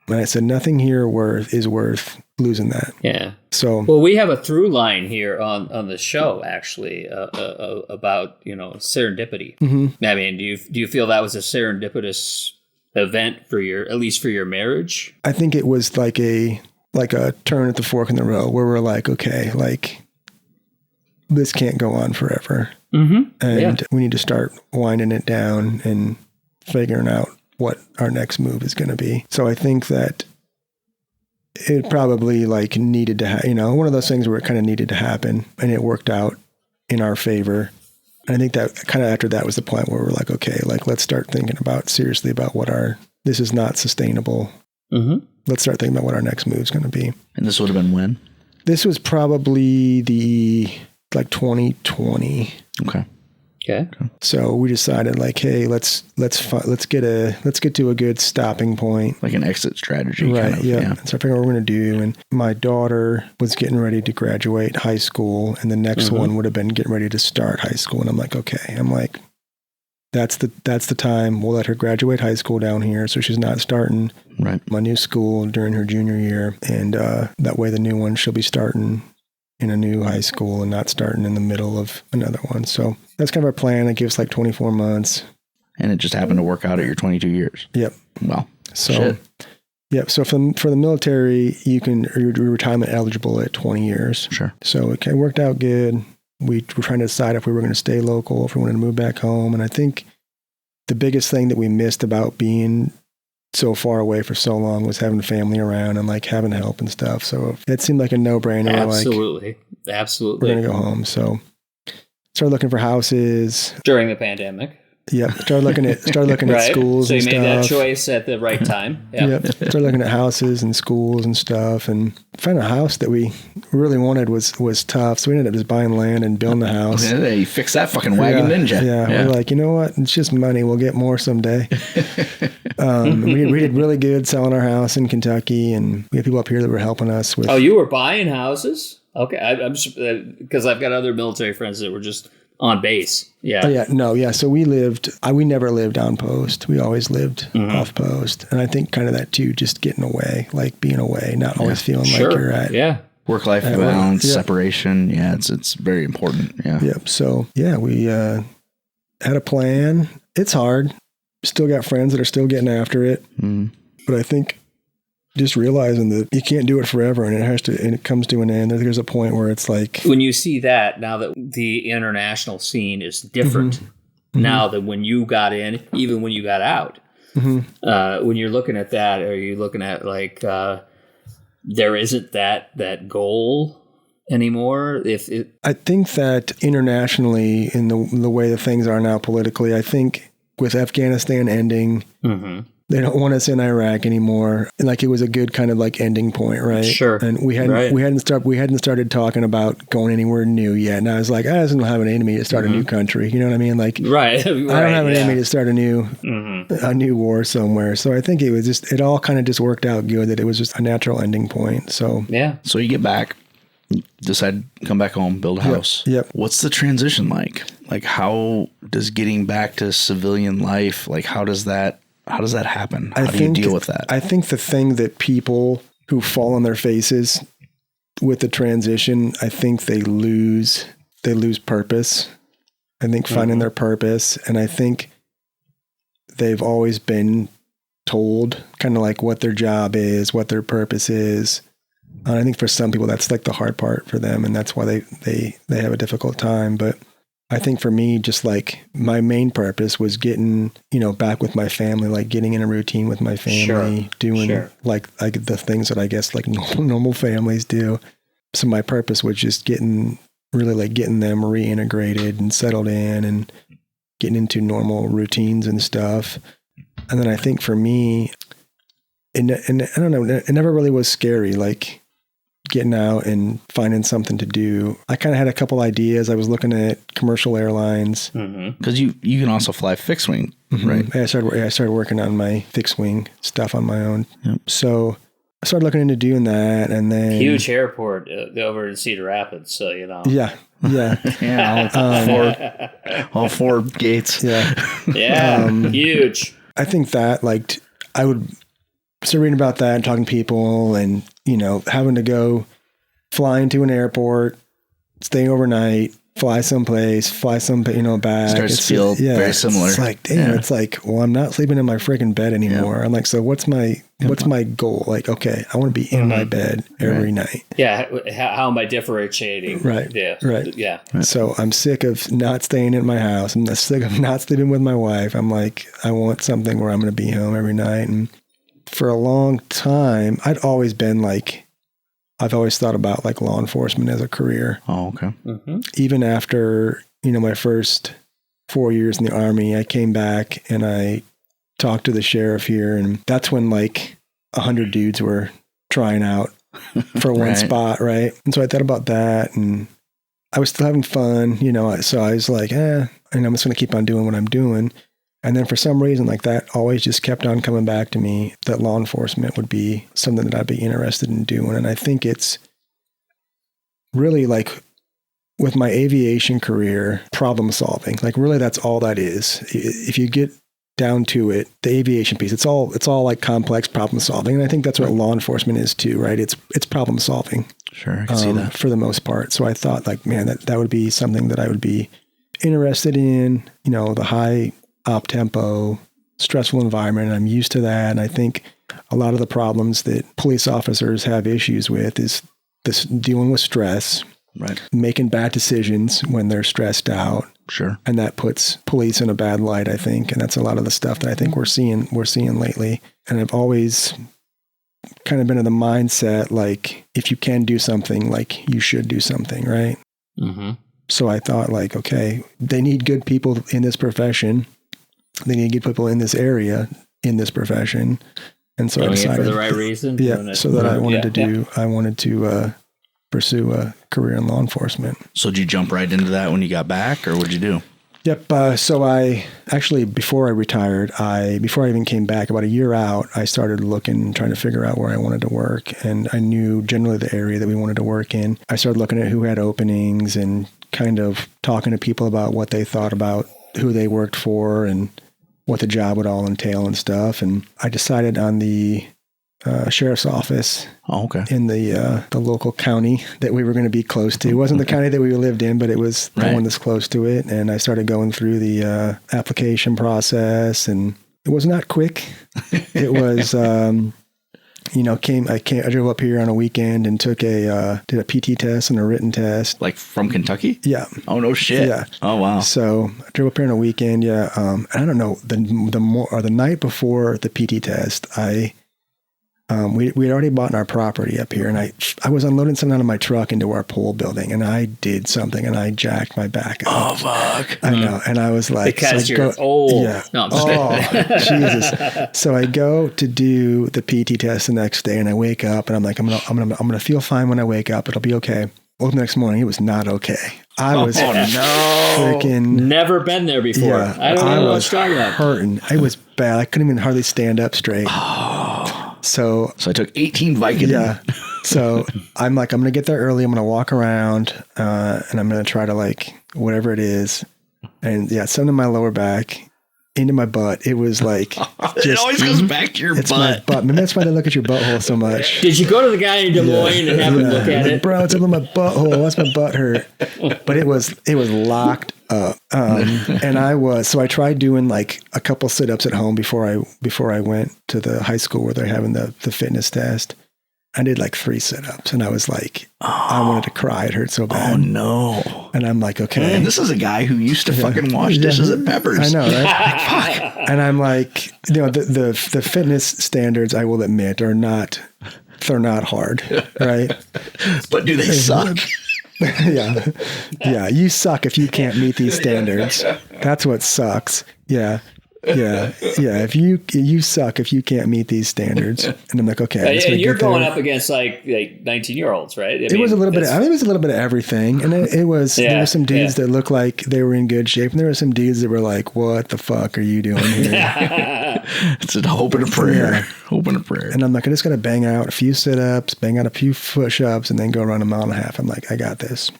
And I said, nothing here is worth losing that. Yeah. So, well, we have a through line here on the show, actually, about, serendipity. Mm-hmm. I mean, do you feel that was a serendipitous event at least for your marriage? I think it was like a turn at the fork in the road where we're like, okay, like this can't go on forever. Mm-hmm. And we need to start winding it down and figuring out what our next move is going to be. So I think that it probably like needed to one of those things where it kind of needed to happen, and it worked out in our favor. And I think that kind of after that was the point where we're like, okay, like let's start thinking seriously about this is not sustainable. Mm-hmm. Let's start thinking about what our next move is going to be. And this would have been when? This was probably 2020. Okay. So we decided like, hey, let's get to a good stopping point, like an exit strategy, right? Kind of, yeah. So I figured what we're going to do. And my daughter was getting ready to graduate high school, and the next one would have been getting ready to start high school. And I'm like, okay. I'm like, that's the time. We'll let her graduate high school down here, so she's not starting my new school during her junior year, and that way the new one she'll be starting in a new high school and not starting in the middle of another one. So that's kind of our plan. It gives like 24 months. And it just happened to work out at your 22 years. Yep. Wow. So, shit. Yep. So for the military, you're retirement eligible at 20 years. Sure. So it worked out good. we were trying to decide if we were going to stay local, if we wanted to move back home. And I think the biggest thing that we missed about being so far away for so long was having family around and like having help and stuff. So it seemed like a no-brainer. Absolutely. We're going to go home. So started looking for houses during the pandemic. Yep. Started looking at right. schools. So you and made stuff. that choice at the right time. Yep. Started looking at houses and schools and stuff, and finding a house that we really wanted was tough. So we ended up just buying land and building a house. Yeah, you fix that fucking wagon ninja. Yeah. We're like, you know what? It's just money. We'll get more someday. We did really good selling our house in Kentucky, and we had people up here that were helping us with. Oh, you were buying houses? Okay, I'm because I've got other military friends that were just on base. Yeah. Oh, yeah. No. Yeah. So we never lived on post. We always lived off post. And I think kind of that too, just getting away, like being away, not always feeling like you're at work-life balance, separation. Yeah. It's very important. Yeah. Yep. So yeah, we had a plan. It's hard. Still got friends that are still getting after it. But I think just realizing that you can't do it forever, and it comes to an end. There's a point where it's like, when you see that now that the international scene is different now than when you got in, even when you got out. When you're looking at that, are you looking at like there isn't that goal anymore? I think that internationally, in the way that things are now politically, I think with Afghanistan ending. They don't want us in Iraq anymore. And like it was a good kind of like ending point, right? Sure. And we hadn't started talking about going anywhere new yet. And I was like, I don't have an enemy to start a new country. You know what I mean? Like, right. I don't have an enemy to start a new war somewhere. So I think it all kind of just worked out good, that it was just a natural ending point. So yeah. So you get back, decide to come back home, build a house. Yep. What's the transition like? Like, how does getting back to civilian life, like how does that happen? How do you deal with that? I think the thing that people who fall on their faces with the transition, I think they lose purpose. I think finding their purpose. And I think they've always been told kind of like what their job is, what their purpose is. And I think for some people, that's like the hard part for them. And that's why they have a difficult time. But I think for me, just like my main purpose was getting, back with my family, like getting in a routine with my family, doing like the things that I guess like normal families do. So my purpose was just getting them reintegrated and settled in and getting into normal routines and stuff. And then I think for me, and I don't know, it never really was scary, like getting out and finding something to do. I kind of had a couple ideas. I was looking at commercial airlines. Because you can also fly fixed wing, right? I started working on my fixed wing stuff on my own. Yep. So I started looking into doing that, and then huge airport over in Cedar Rapids. So Yeah. All four gates. Yeah. Huge. I think that I would start reading about that and talking to people, and having to go fly into an airport, stay overnight, fly someplace, back. Starts to feel very similar. It's like, damn, it's like, well, I'm not sleeping in my freaking bed anymore. Yeah. I'm like, so what's my goal? Like, okay, I want to be in my bed every night. Yeah. How am I differentiating? Right. Yeah. Right. Yeah. Right. So I'm sick of not staying at my house. I'm sick of not sleeping with my wife. I'm like, I want something where I'm going to be home every night. And for a long time, I've always thought about like law enforcement as a career. Oh, okay. Even after, my first 4 years in the Army, I came back and I talked to the sheriff here, and that's when like 100 dudes were trying out for one spot. Right. And so I thought about that, and I was still having fun, so I was like, and I'm just going to keep on doing what I'm doing. And then for some reason, like that always just kept on coming back to me, that law enforcement would be something that I'd be interested in doing. And I think it's really like with my aviation career, problem solving, like really that's all that is. If you get down to it, the aviation piece, it's all like complex problem solving. And I think that's what law enforcement is too, right? It's problem solving. Sure. I can see that. For the most part. So I thought like, man, that would be something that I would be interested in, the high up-tempo, stressful environment. And I'm used to that. And I think a lot of the problems that police officers have issues with is this dealing with stress, making bad decisions when they're stressed out. Sure. And that puts police in a bad light, I think. And that's a lot of the stuff that I think we're seeing lately. And I've always kind of been in the mindset, like, if you can do something, like, you should do something, right? Mm-hmm. So I thought, like, okay, they need good people in this profession. They need good people in this area, in this profession. And so I decided, for the right reason. Yeah. So that I wanted to pursue a career in law enforcement. So did you jump right into that when you got back, or what'd you do? Yep. So I actually, before I retired, before I even came back, about a year out, I started looking, trying to figure out where I wanted to work. And I knew generally the area that we wanted to work in. I started looking at who had openings and kind of talking to people about what they thought about who they worked for and what the job would all entail and stuff. And I decided on the sheriff's office in the local county that we were going to be close to. It wasn't the county that we lived in, but it was the one that's close to it. And I started going through the application process, and it was not quick. It was, I drove up here on a weekend and did a PT test and a written test. Like from Kentucky? Yeah. Oh, no shit. Yeah. Oh, wow. So I drove up here on a weekend. Yeah. I don't know, the night before the PT test, we had already bought our property up here, and I was unloading something out of my truck into our pole building, and I did something, and I jacked my back up. Oh, fuck. I know. And I was like, because you're old. Yeah. No, I'm just Jesus. So I go to do the PT test the next day, and I wake up, and I'm like, I'm gonna feel fine when I wake up. It'll be okay. Well, the next morning, it was not okay. I was freaking never been there before. Yeah, I don't know what you're talking about. Hurting. It was bad. I couldn't even hardly stand up straight. So I took 18 Vicodin. Yeah. So I'm like, I'm going to get there early. I'm going to walk around and I'm going to try to, like, whatever it is. And yeah, something in my lower back, into my butt. It was like, it always goes back to your butt. My butt. Maybe that's why they look at your butthole so much. Did you go to the guy in Des Moines and have him look at it? Bro, it's up in my butthole. Why's my butt hurt? But it was locked up. So I tried doing like a couple sit-ups at home before I went to the high school where they're having the fitness test. I did like 3 sit-ups and I was like, I wanted to cry. It hurt so bad. Oh no. And I'm like, okay. Man, this is a guy who used to fucking wash dishes at Peppers. I know, right? Fuck. And I'm like, the fitness standards, I will admit, they're not hard, right? But do they suck? Yeah. You suck if you can't meet these standards. That's what sucks. Yeah. If you suck if you can't meet these standards. And I'm like, okay. And you're going up against like 19-year-olds, right? It was a little bit of everything. And it was there were some dudes that looked like they were in good shape, and there were some dudes that were like, what the fuck are you doing here? It's a hope and a prayer. Yeah. Hope and a prayer. And I'm like, I just gotta bang out a few sit-ups, bang out a few push-ups, and then go run a mile and a half. I'm like, I got this.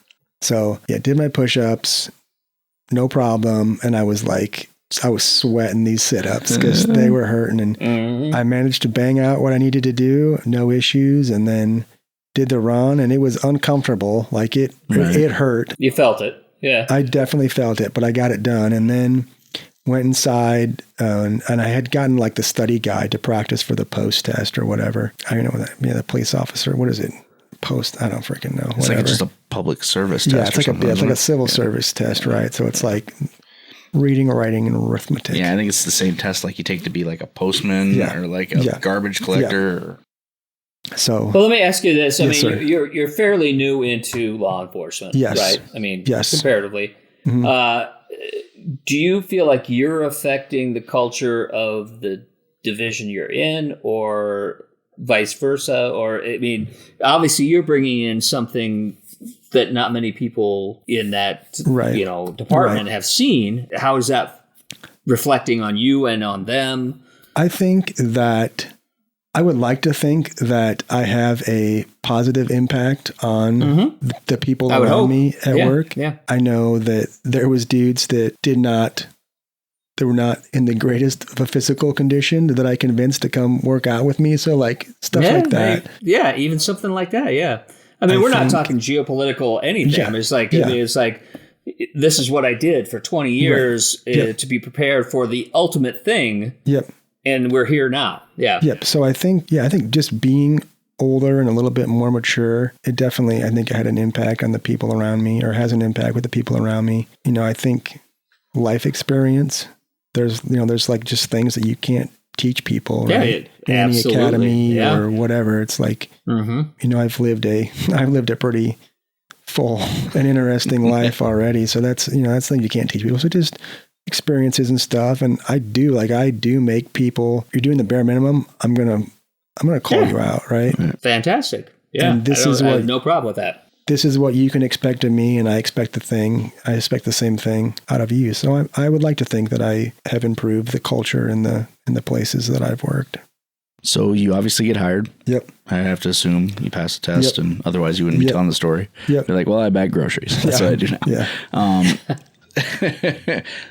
So did my push-ups, no problem. And I was sweating these sit-ups because they were hurting, and I managed to bang out what I needed to do, no issues, and then did the run, and it was uncomfortable. Like it hurt. You felt it. Yeah. I definitely felt it, but I got it done, and then went inside, and I had gotten like the study guide to practice for the post test or whatever. I don't know what that, the police officer, what is it? Post, I don't freaking know. It's like just a public service test. It's like a civil service test, right? So it's like reading, writing, and arithmetic. Yeah, I think it's the same test like you take to be like a postman or like a garbage collector. Yeah. So, well, let me ask you this. I mean, sir. you're fairly new into law enforcement, right? I mean, comparatively. Mm-hmm. Do you feel like you're affecting the culture of the division you're in, or vice versa? Or, I mean, obviously you're bringing in something that not many people in that department have seen. How is that reflecting on you and on them? I think that I would like to think that I have a positive impact on the people around me at work. Yeah. I know that there was dudes that they were not in the greatest of a physical condition that I convinced to come work out with me. So like stuff like that. Even something like that. Yeah. I mean, we're not talking geopolitical anything. Yeah, I mean, it's like, this is what I did for 20 years to be prepared for the ultimate thing. Yep. And we're here now. Yeah. Yep. So I think just being older and a little bit more mature, it definitely, I think it had an impact on the people around me, or has an impact with the people around me. You know, I think life experience, there's like just things that you can't teach people, right? In any academy or whatever. It's like, you know, I've lived a pretty full and interesting life already. So that's thing you can't teach people. So just experiences and stuff. And I do make people, you're doing the bare minimum, I'm going to call you out, right? Fantastic. Yeah. And I have no problem with that. This is what you can expect of me, and I expect the same thing out of you. So I would like to think that I have improved the culture in the places that I've worked. So you obviously get hired. Yep. I have to assume you pass the test, and otherwise you wouldn't be telling the story. Yep. You're like, well, I bag groceries. That's what I do now. Yeah.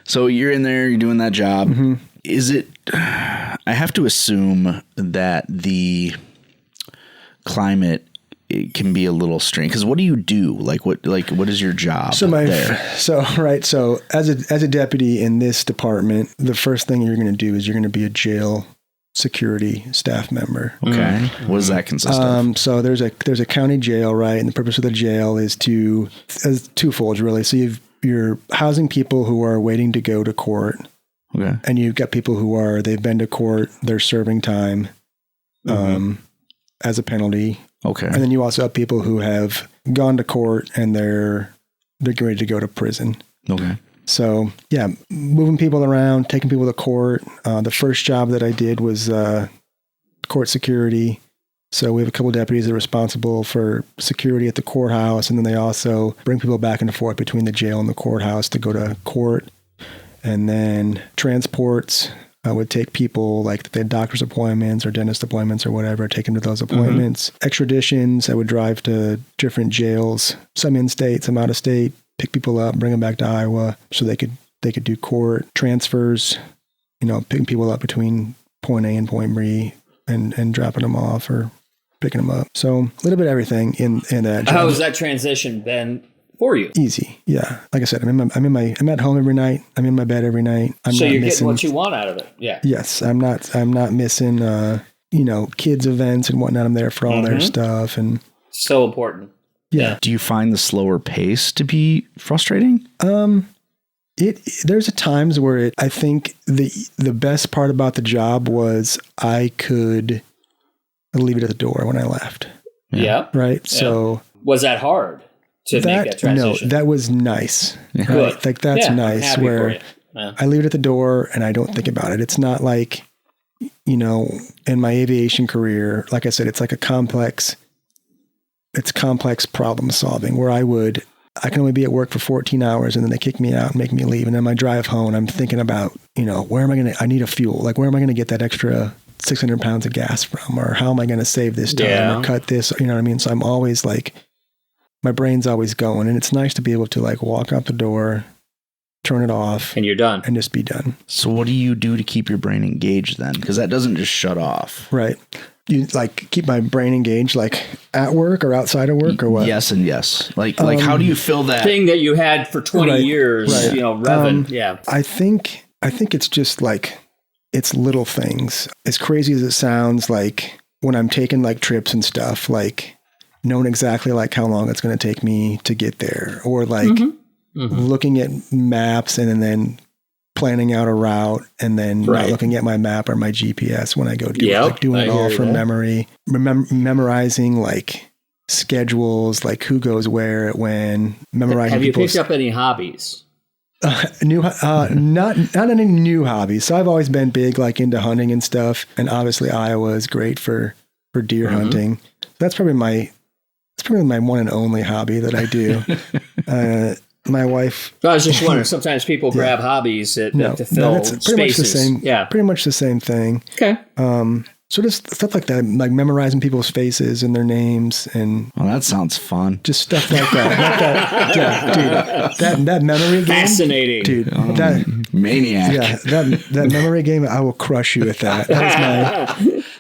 So you're in there, you're doing that job. Mm-hmm. Is it, I have to assume that the climate, it can be a little strange, because what do you do? What is your job? So as a deputy in this department, the first thing you're going to do is you're going to be a jail security staff member. Okay. Mm-hmm. What does that consist of? So there's a county jail, right? And the purpose of the jail is twofold, really. So you're housing people who are waiting to go to court. Okay. And you've got people they've been to court, they're serving time as a penalty. Okay. And then you also have people who have gone to court and they're getting ready to go to prison. Okay. So yeah, moving people around, taking people to court. The first job that I did was court security. So we have a couple of deputies that are responsible for security at the courthouse, and then they also bring people back and forth between the jail and the courthouse to go to court. And then transports. I would take people, like they had doctor's appointments or dentist appointments or whatever, take them to those appointments. Extraditions, I would drive to different jails, some in-state, some out-of-state, pick people up, bring them back to Iowa so they could do court. Transfers, picking people up between point A and point B and dropping them off or picking them up. So a little bit of everything in that job. How has that transition been for you? Easy. Yeah. Like I said, I'm at home every night. I'm in my bed every night. So you're getting what you want out of it. Yeah. Yes. I'm not missing, kids events and whatnot. I'm there for all their stuff. And so important. Yeah. Do you find the slower pace to be frustrating? There's times where I think the best part about the job was I could leave it at the door when I left. Yeah. Right. Yeah. So was that hard to make that transition? No, that was nice. Good. Right? Like that's nice where I leave it at the door and I don't think about it. It's not like, in my aviation career, like I said, it's like complex problem solving where I can only be at work for 14 hours and then they kick me out and make me leave. And then my drive home, I'm thinking about, I need a fuel. Like, where am I going to get that extra 600 pounds of gas from? Or how am I going to save this time or cut this? You know what I mean? So I'm always like, my brain's always going, and it's nice to be able to like walk out the door, turn it off, and you're done, and just be done. So what do you do to keep your brain engaged then? Because that doesn't just shut off. Right. You like keep my brain engaged, like at work or outside of work or what? Yes and yes. Like how do you fill that thing that you had for 20 years? Right. Revving. I think it's just like it's little things. As crazy as it sounds, like when I'm taking like trips and stuff, like knowing exactly like how long it's going to take me to get there, or like looking at maps and then planning out a route and then not looking at my map or my GPS when I go do it, like doing it all from memory, memorizing like schedules, like who goes where at when, memorizing. Have you picked up any hobbies? Not any new hobbies. So I've always been big, like into hunting and stuff. And obviously Iowa is great for deer hunting. That's probably my one and only hobby that I do. My wife. I was just wondering. Sometimes people grab hobbies to fill that's pretty spaces. Much the same. Yeah, pretty much the same thing. Okay. So just stuff like that, like memorizing people's faces and their names, and well, that sounds fun. Just stuff like that. Dude, that memory game, fascinating, dude. Maniac. Yeah, that memory game, I will crush you with that. That was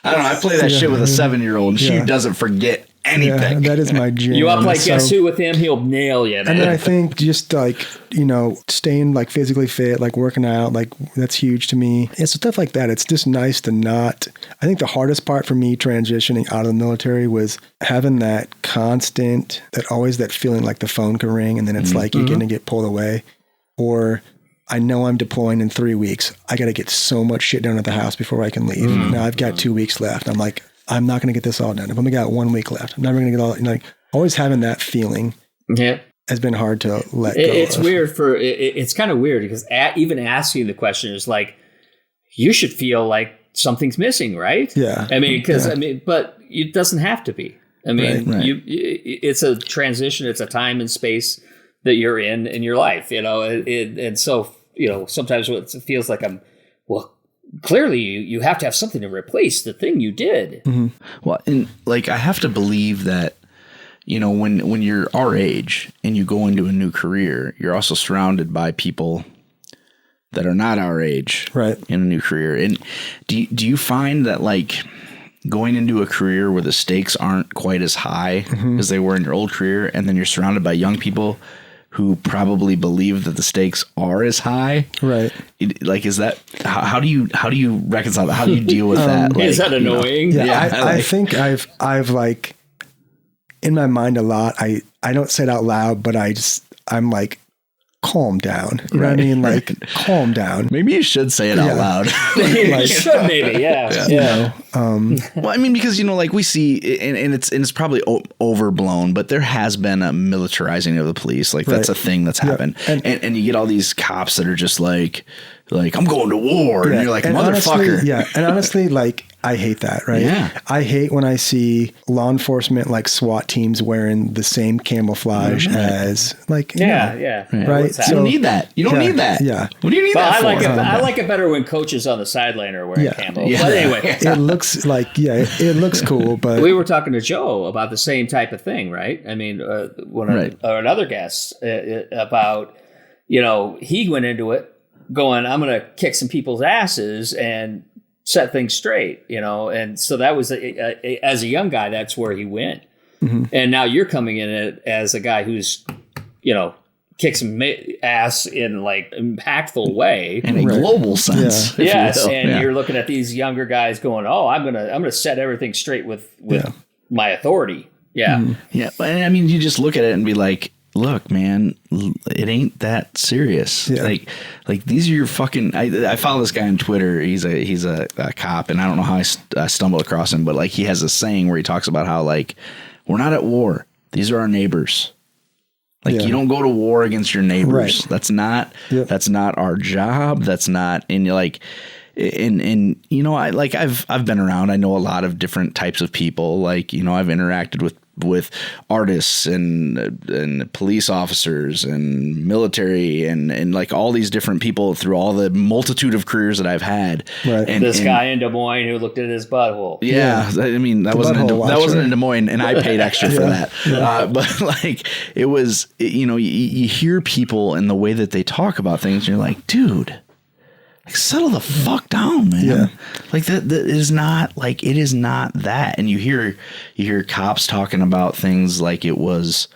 I don't know. I play that shit with a 7-year-old. She doesn't forget anything. Yeah, that is my jam. You up like Guess Who with him, he'll nail you, man. And then I think just like, staying like physically fit, like working out, like that's huge to me. Yeah, so stuff like that. It's just nice to not, I think the hardest part for me transitioning out of the military was having that constant, that feeling like the phone can ring and then it's like you're going to get pulled away. Or I know I'm deploying in 3 weeks. I got to get so much shit done at the house before I can leave. Now I've got 2 weeks left. I'm like, I'm not going to get this all done. I've only got 1 week left. I'm never going to get all, like always having that feeling has been hard to let go. It's weird it's kind of weird because even asking the question is like, you should feel like something's missing, right? Yeah. I mean, but it doesn't have to be. I mean, it's a transition. It's a time and space that you're in your life, and so, sometimes it feels like clearly you have to have something to replace the thing you did. Well, and like, I have to believe that, when you're our age and you go into a new career, you're also surrounded by people that are not our age in a new career. And do you find that like going into a career where the stakes aren't quite as high as they were in your old career, and then you're surrounded by young people who probably believe that the stakes are as high? Right. Like, is that, how do you reconcile that? How do you deal with that? Like, is that annoying? I think I've like in my mind a lot. I don't say it out loud, but I'm like, calm down. You know what I mean? Like, calm down. Maybe you should say it out loud. You should maybe, yeah. Well, I mean, because, like we see, and it's probably overblown, but there has been a militarizing of the police. Like, that's a thing that's happened. And you get all these cops that are just like, I'm going to war. And you're like, motherfucker. Honestly, and honestly, like, I hate that, right? Yeah. I hate when I see law enforcement, like SWAT teams, wearing the same camouflage as, like, right? So, you don't need that. You don't need that. Yeah. What do you need that for? I like it better when coaches on the sideline are wearing camo. Yeah. But anyway. It looks like, it looks cool, but... We were talking to Joe about the same type of thing, right? I mean, another guest about, he went into it going, I'm going to kick some people's asses and set things straight, and so that was as a young guy, that's where he went. And now you're coming in as a guy who's, kicks some ass in like impactful way in a global sense. Yes, and you're looking at these younger guys going, "Oh, I'm gonna set everything straight with my authority." Yeah, But I mean, you just look at it and be like, look, man, it ain't that serious. Like these are your fucking. I follow this guy on Twitter. He's a cop, and I don't know how I stumbled across him, but like he has a saying where he talks about how like we're not at war. These are our neighbors. Like you don't go to war against your neighbors. That's not our job. That's not. And you're like. And I've been around. I know a lot of different types of people. Like, I've interacted with artists and police officers and military and like all these different people through all the multitude of careers that I've had. Right. And this guy in Des Moines who looked at his butthole. Yeah. I mean, that wasn't in Des Moines, and I paid extra for that. But like it was, you hear people and the way that they talk about things, and you're like, dude, like, settle the fuck down, man. Yeah. Like that is not like, it is not that. And you hear cops talking about things like it was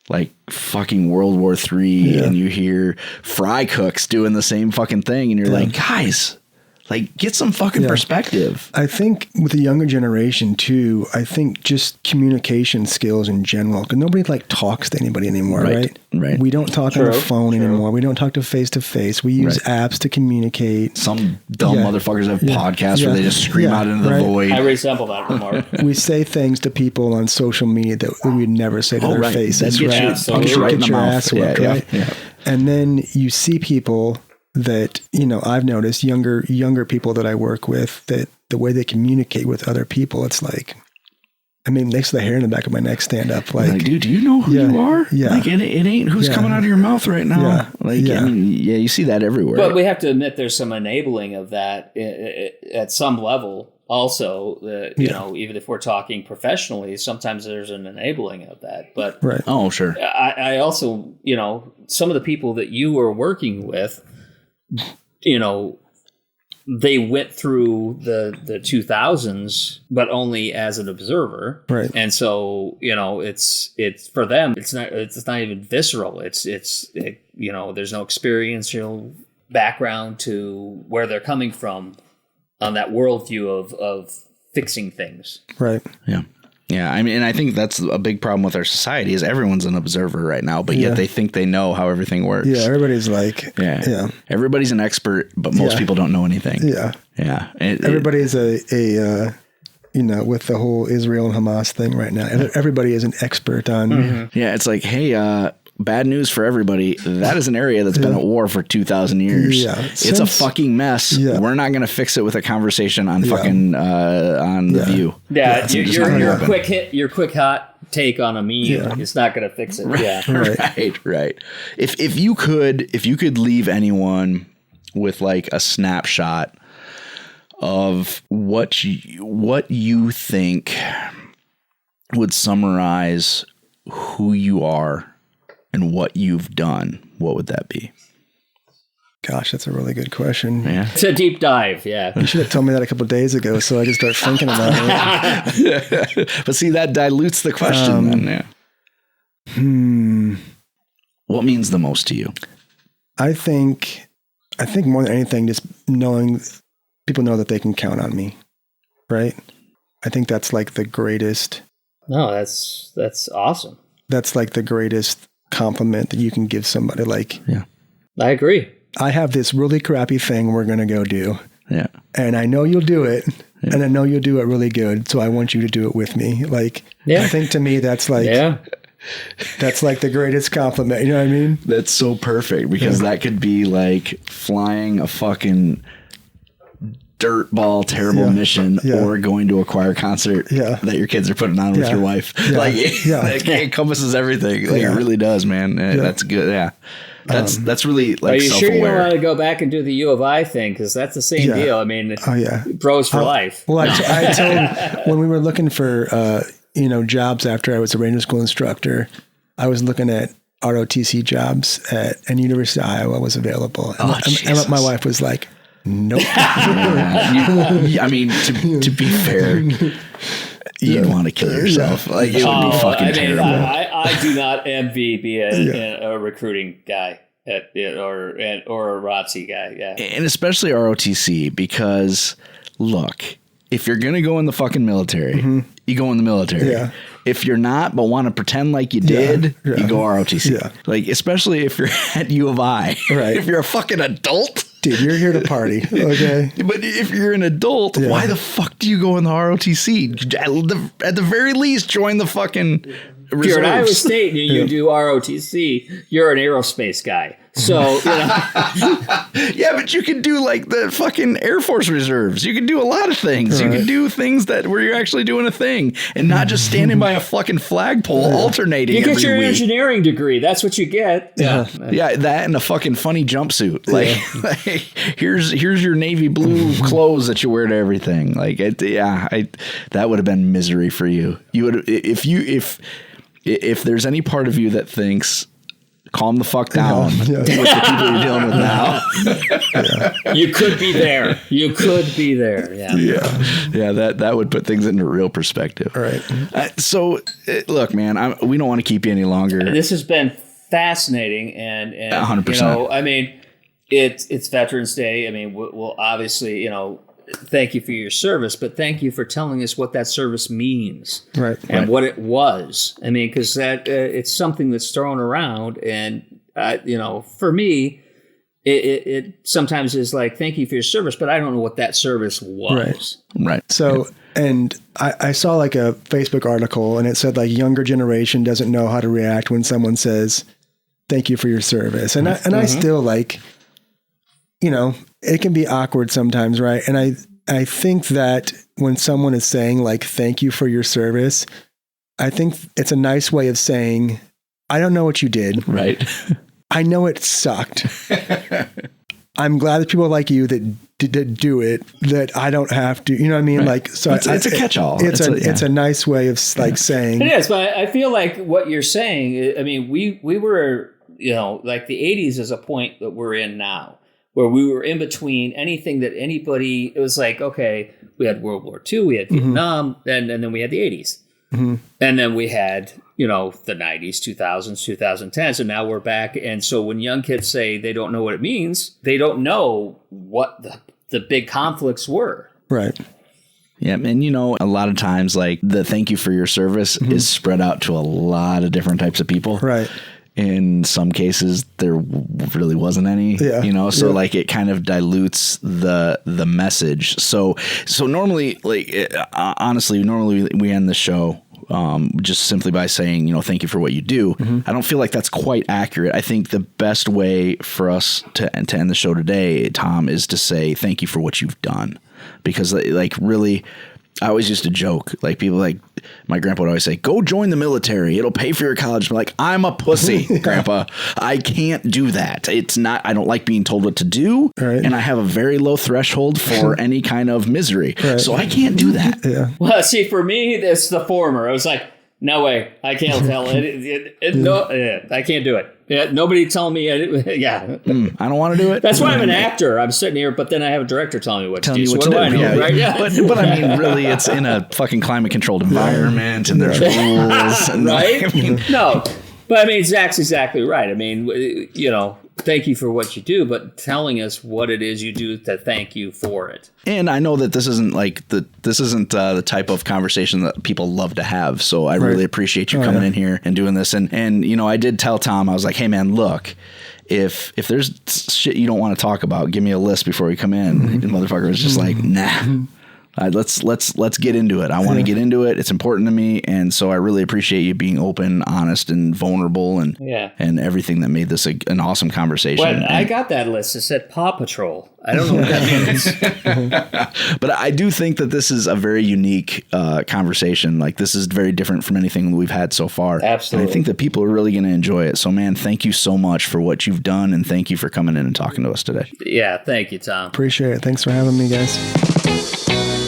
like fucking World War III, and you hear fry cooks doing the same fucking thing, and you're like, guys, like, get some fucking perspective. I think with the younger generation too, I think just communication skills in general, because nobody like talks to anybody anymore, right? We don't talk on the phone anymore. We don't talk to face. We use apps to communicate. Some dumb motherfuckers have podcasts where they just scream out into the void. I resemble that remark. We say things to people on social media that we would never say to their faces. That gets you right in the mouth. Right? And then you see people that, I've noticed younger people that I work with, that the way they communicate with other people, it's like, I mean, makes the hair in the back of my neck stand up. Like, dude, do you know who you are? Yeah. Like, it ain't who's coming out of your mouth right now. Yeah. Like, I mean, you see that everywhere. But we have to admit there's some enabling of that at some level. Also, even if we're talking professionally, sometimes there's an enabling of that. But oh, sure. I also, some of the people that you were working with, they went through the 2000s, but only as an observer. Right. And so, it's for them, it's not even visceral. It's there's no experiential background to where they're coming from on that worldview of fixing things. Right. Yeah. Yeah, I mean, and I think that's a big problem with our society is everyone's an observer right now, but yet they think they know how everything works. Yeah, everybody's like, everybody's an expert, but most people don't know anything. Yeah. Yeah. Everybody's with the whole Israel and Hamas thing right now, everybody is an expert on. Mm-hmm. Yeah, it's like, hey, bad news for everybody. That is an area that's been at war for 2,000 years. Yeah. It's a fucking mess. Yeah. We're not going to fix it with a conversation on fucking on The View. Yeah, your quick hot take on a meme. It's not going to fix it. Right. Yeah, right. If you could leave anyone with like a snapshot of what you think would summarize who you are and what you've done, what would that be? Gosh, that's a really good question. Yeah. It's a deep dive, yeah. You should have told me that a couple of days ago so I could start thinking about it. But see, that dilutes the question then, What means the most to you? I think more than anything, just knowing people know that they can count on me, right? I think that's like the greatest. No, that's awesome. That's like the greatest compliment that you can give somebody. Like, yeah, I agree. I have this really crappy thing we're going to go do. Yeah. And I know you'll do it. Yeah. And I know you'll do it really good. So I want you to do it with me. Like, I think to me, that's like, that's like the greatest compliment. You know what I mean? That's so perfect because that could be like flying a fucking dirtball terrible mission or going to a choir concert that your kids are putting on with your wife. Like it encompasses everything. Like it really does, man. That's good. Yeah. That's really like are you self-aware. Sure you don't want to go back and do the U of I thing? Because that's the same deal. I mean, bros for life. Well, I told when we were looking for jobs after I was a ranger school instructor, I was looking at ROTC jobs and University of Iowa was available. And my wife was like, nope. I mean, to be fair, you'd want to kill yourself. Like it would be fucking terrible. I do not envy being a recruiting guy or a ROTC guy. Yeah, and especially ROTC because look, if you're gonna go in the fucking military, you go in the military. Yeah. If you're not, but want to pretend like you did, you go ROTC. Yeah. Like, especially if you're at U of I. Right. If you're a fucking adult. Dude, you're here to party, okay? But if you're an adult, why the fuck do you go in the ROTC? At the very least, join the fucking reserves. If you're at Iowa State and you do ROTC, you're an aerospace guy. So, yeah, but you can do like the fucking Air Force reserves. You can do a lot of things. Right. You can do things where you're actually doing a thing and not just standing by a fucking flagpole alternating. You get your week. Engineering degree. That's what you get. Yeah, that and a fucking funny jumpsuit. Like here's your navy blue clothes that you wear to everything. Like that would have been misery for you. You would if there's any part of you that thinks calm the fuck down with the people you're dealing with now. You could be there. You could be there. Yeah. That would put things into real perspective. All right. So look, man, we don't want to keep you any longer. This has been fascinating, and 100%. I mean, it's Veterans Day. I mean, we'll obviously, thank you for your service, but thank you for telling us what that service means, and what it was. I mean, because that it's something that's thrown around, and for me, it sometimes is like, thank you for your service, but I don't know what that service was. Right. So, and I saw like a Facebook article, and it said like younger generation doesn't know how to react when someone says, "Thank you for your service," and I still like. It can be awkward sometimes, right? And I think that when someone is saying like, thank you for your service, I think it's a nice way of saying, I don't know what you did. Right. I know it sucked. I'm glad that people like you that do it, that I don't have to, you know what I mean? Right. Like, so it's a catch-all. It's a nice way of like saying. It is, but I feel like what you're saying, I mean, we were, like the 80s is a point that we're in now, where we were in between anything that anybody, it was like, okay, we had World War II, we had Vietnam, and then we had the 80s. And then we had, the 90s, 2000s, 2010s, and now we're back. And so when young kids say they don't know what it means, they don't know what the big conflicts were. Right. Yeah, and a lot of times, like, the thank you for your service is spread out to a lot of different types of people. Right. In some cases, there really wasn't any, so like it kind of dilutes the message. So normally, like, honestly, we end the show just simply by saying, thank you for what you do. I don't feel like that's quite accurate. I think the best way for us to end the show today, Tom, is to say thank you for what you've done. Because, like, really, I always used to joke, like, people, like, my grandpa would always say, go join the military. It'll pay for your college. I'm like, I'm a pussy, Grandpa. I can't do that. I don't like being told what to do. Right. And I have a very low threshold for any kind of misery. Right. So I can't do that. Yeah. Well, see, for me, it's the former. I was like, no way. I can't tell it. No, I can't do it. Yeah, nobody tell me. I don't want to do it. That's why I'm an actor. I'm sitting here, but then I have a director telling me what to do. So what do I know, right? Yeah. But I mean, really, it's in a fucking climate controlled environment, and there's rules, and right? No, but I mean, Zach's exactly right. I mean, thank you for what you do, but telling us what it is you do to thank you for it. And I know that this isn't the type of conversation that people love to have. So I really appreciate you coming in here and doing this. And I did tell Tom, I was like, hey man, look, if there's shit you don't want to talk about, give me a list before we come in. And the motherfucker was just like, nah. Let's get into it. I want to get into it. It's important to me, and so I really appreciate you being open, honest, and vulnerable, and everything that made this an awesome conversation. Well, I got that list. It said Paw Patrol. I don't know what that means. But I do think that this is a very unique conversation. Like, this is very different from anything we've had so far. Absolutely. And I think that people are really going to enjoy it. So, man, thank you so much for what you've done, and thank you for coming in and talking to us today. Yeah, thank you, Tom. Appreciate it. Thanks for having me, guys.